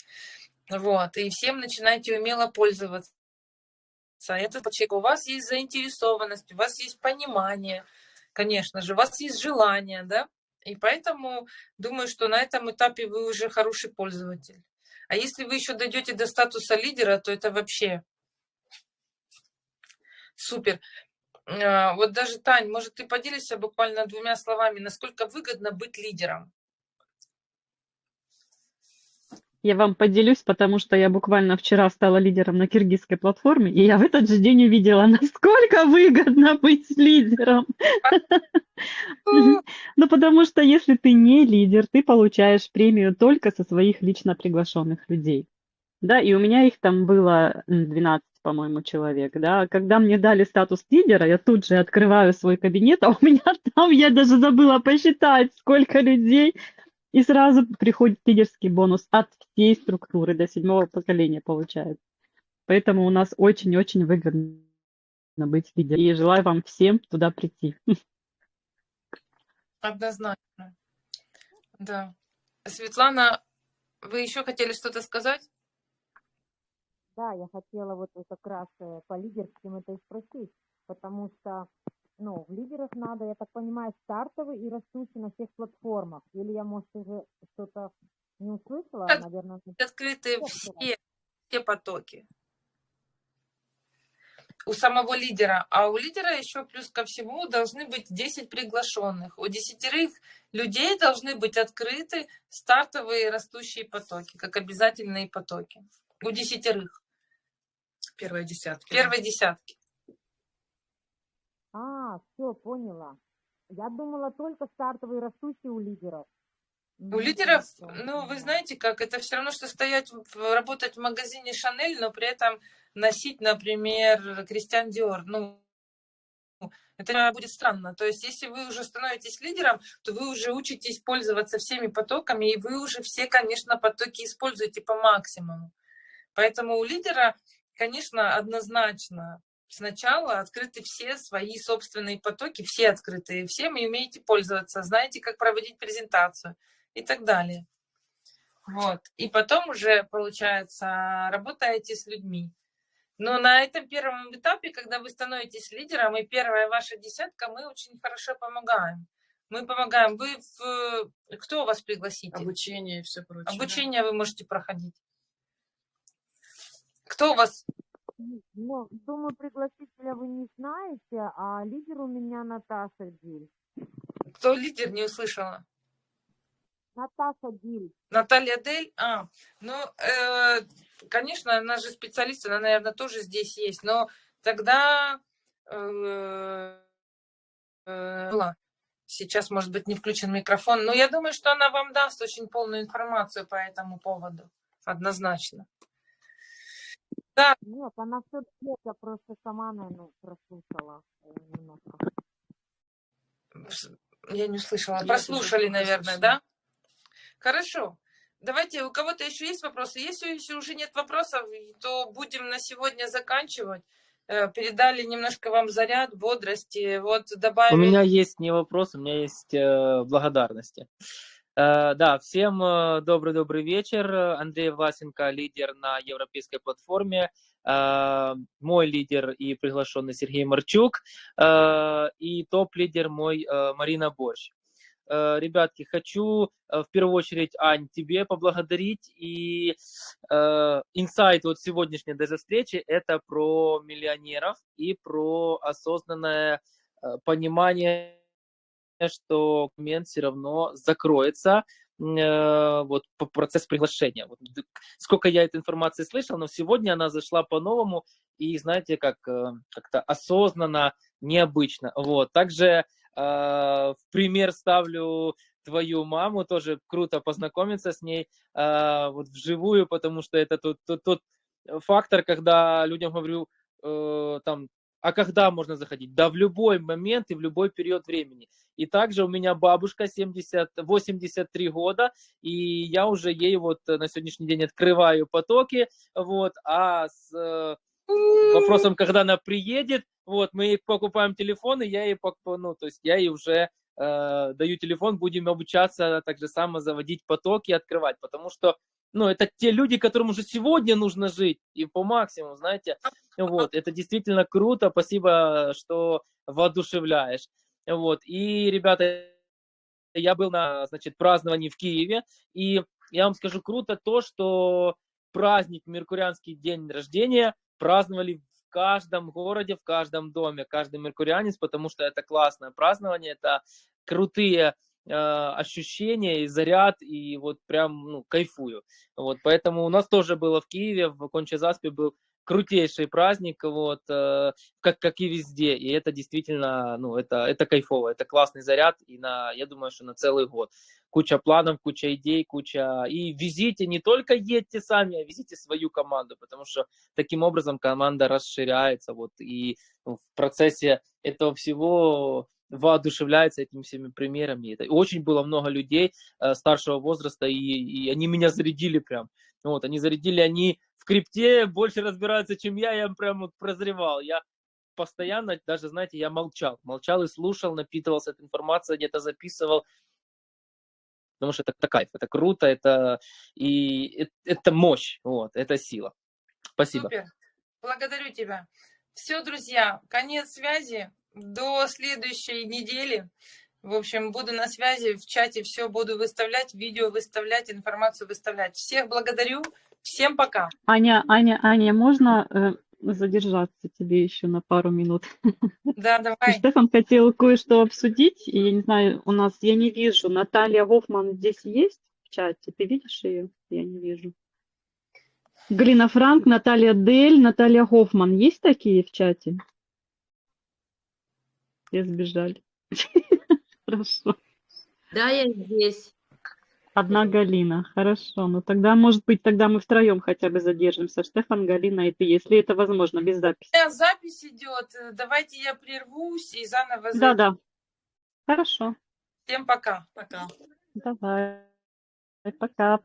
Вот. И всем начинаете умело пользоваться. Это у вас есть заинтересованность, у вас есть понимание, конечно же, у вас есть желание, да? И поэтому думаю, что на этом этапе вы уже хороший пользователь. А если вы еще дойдете до статуса лидера, то это вообще супер. Вот даже, Тань, может, ты поделишься буквально 2 словами, насколько выгодно быть лидером? Я вам поделюсь, потому что я буквально вчера стала лидером на киргизской платформе, и я в этот же день увидела, насколько выгодно быть лидером. Ну, потому что если ты не лидер, ты получаешь премию только со своих лично приглашенных людей. Да, и у меня их там было 12, по-моему, человек, да. Когда мне дали статус лидера, я тут же открываю свой кабинет, а у меня там, я даже забыла посчитать, сколько людей, и сразу приходит лидерский бонус от всей структуры до 7-го поколения получается. Поэтому у нас очень-очень выгодно быть лидером. И желаю вам всем туда прийти. Однозначно, да. Светлана, вы еще хотели что-то сказать? Да, я хотела вот как раз по лидерским это и спросить, потому что, ну, в лидерах надо, я так понимаю, стартовый и растущий на всех платформах. Или я, может, уже что-то не услышала, наверное. Открыты все потоки у самого лидера, а у лидера еще плюс ко всему должны быть 10 приглашенных. У 10 людей должны быть открыты стартовые растущие потоки, как обязательные потоки. У 10. Первые десятки. Первые десятки. Все, поняла. Я думала только стартовые растущие у лидеров. У лидеров, ну, вы знаете как, это все равно, что работать в магазине Шанель, но при этом носить, например, Кристиан Диор. Ну, это будет странно. То есть, если вы уже становитесь лидером, то вы уже учитесь пользоваться всеми потоками, и вы уже все, конечно, потоки используете по максимуму. Поэтому у лидера, конечно, однозначно сначала открыты все свои собственные потоки, все открытые, всем и умеете пользоваться, знаете, как проводить презентацию и так далее. Вот. И потом уже, получается, работаете с людьми. Но на этом первом этапе, когда вы становитесь лидером, и первая ваша десятка, мы очень хорошо помогаем. Мы помогаем. Кто вас пригласите? Обучение и все прочее. Обучение вы можете проходить. Кто у вас? Ну, думаю, пригласителя вы не знаете, а лидер у меня Наташа Диль. Кто лидер, не услышала? Наташа Диль. Наталья Дель? Конечно, она же специалист, она, наверное, тоже здесь есть. Но тогда сейчас, может быть, не включен микрофон. Но я думаю, что она вам даст очень полную информацию по этому поводу. Однозначно. Да. Нет, она все нет, я просто сама, наверное, прослушала немножко. Я не услышала. Прослушали, наверное, да? Хорошо. Давайте, у кого-то еще есть вопросы? Если уже нет вопросов, то будем на сегодня заканчивать. Передали немножко вам заряд, бодрости. Вот добавили... У меня есть не вопрос, у меня есть благодарности. Да, всем добрый вечер. Андрей Власенко, лидер на европейской платформе. Мой лидер и приглашенный Сергей Марчук. И топ-лидер мой Марина Борщ. Ребятки, хочу в первую очередь, Ань, тебе поблагодарить. И инсайт вот сегодняшней даже встречи – это про миллионеров и про осознанное понимание, что момент все равно закроется, вот процесс приглашения. Вот, сколько я этой информации слышал, но сегодня она зашла по-новому и, знаете, как-то осознанно, необычно. Вот. Также в пример ставлю твою маму, тоже круто познакомиться с ней вот вживую, потому что это тот фактор, когда людям говорю, там, а когда можно заходить? Да в любой момент и в любой период времени. И также у меня бабушка 83 года, и я уже ей вот на сегодняшний день открываю потоки, вот, а с вопросом, когда она приедет, вот, мы ей покупаем телефон, и я ей, я ей уже даю телефон, будем обучаться так же само заводить потоки, открывать, потому что, это те люди, которым уже сегодня нужно жить, и по максимуму, знаете, вот, это действительно круто, спасибо, что воодушевляешь, вот, и, ребята, я был на, праздновании в Киеве, и я вам скажу, круто то, что праздник, меркурианский день рождения, праздновали в каждом городе, в каждом доме, каждый меркурианец, потому что это классное празднование, это крутые ощущение и заряд, и вот прям, ну, кайфую. Вот, поэтому у нас тоже было в Киеве, в Конча-Заспе был крутейший праздник, вот, как и везде, и это действительно, ну, это кайфово, это классный заряд, и я думаю, что на целый год. Куча планов, куча идей, и везите, не только едьте сами, а везите свою команду, потому что таким образом команда расширяется, вот, и в процессе этого всего воодушевляется этими всеми примерами. Это очень было много людей старшего возраста, и они меня зарядили прям. Вот, они зарядили, они в крипте больше разбираются, чем я прям вот прозревал. Я постоянно, даже, знаете, я молчал и слушал, напитывался этой информацией, где-то записывал, потому что это кайф, это круто, это мощь, вот, это сила. Спасибо. Супер. Благодарю тебя. Все, друзья, конец связи. До следующей недели. В общем, буду на связи, в чате все буду выставлять, видео выставлять, информацию выставлять. Всех благодарю. Всем пока. Аня, можно задержаться тебе еще на пару минут? Да, давай. Штефан хотел кое-что обсудить, и я не знаю, я не вижу, Наталья Гофман здесь есть в чате? Ты видишь ее? Я не вижу. Галина Франк, Наталья Дель, Наталья Гофман. Есть такие в чате? Все сбежали. Хорошо. Да, я здесь. Одна Галина. Хорошо. Ну тогда, может быть, тогда мы втроем хотя бы задержимся. Штефан, Галина и ты, если это возможно, без записи. У меня запись идет. Давайте я прервусь и заново зайду. Да. Хорошо. Всем пока. Пока. Давай. Пока.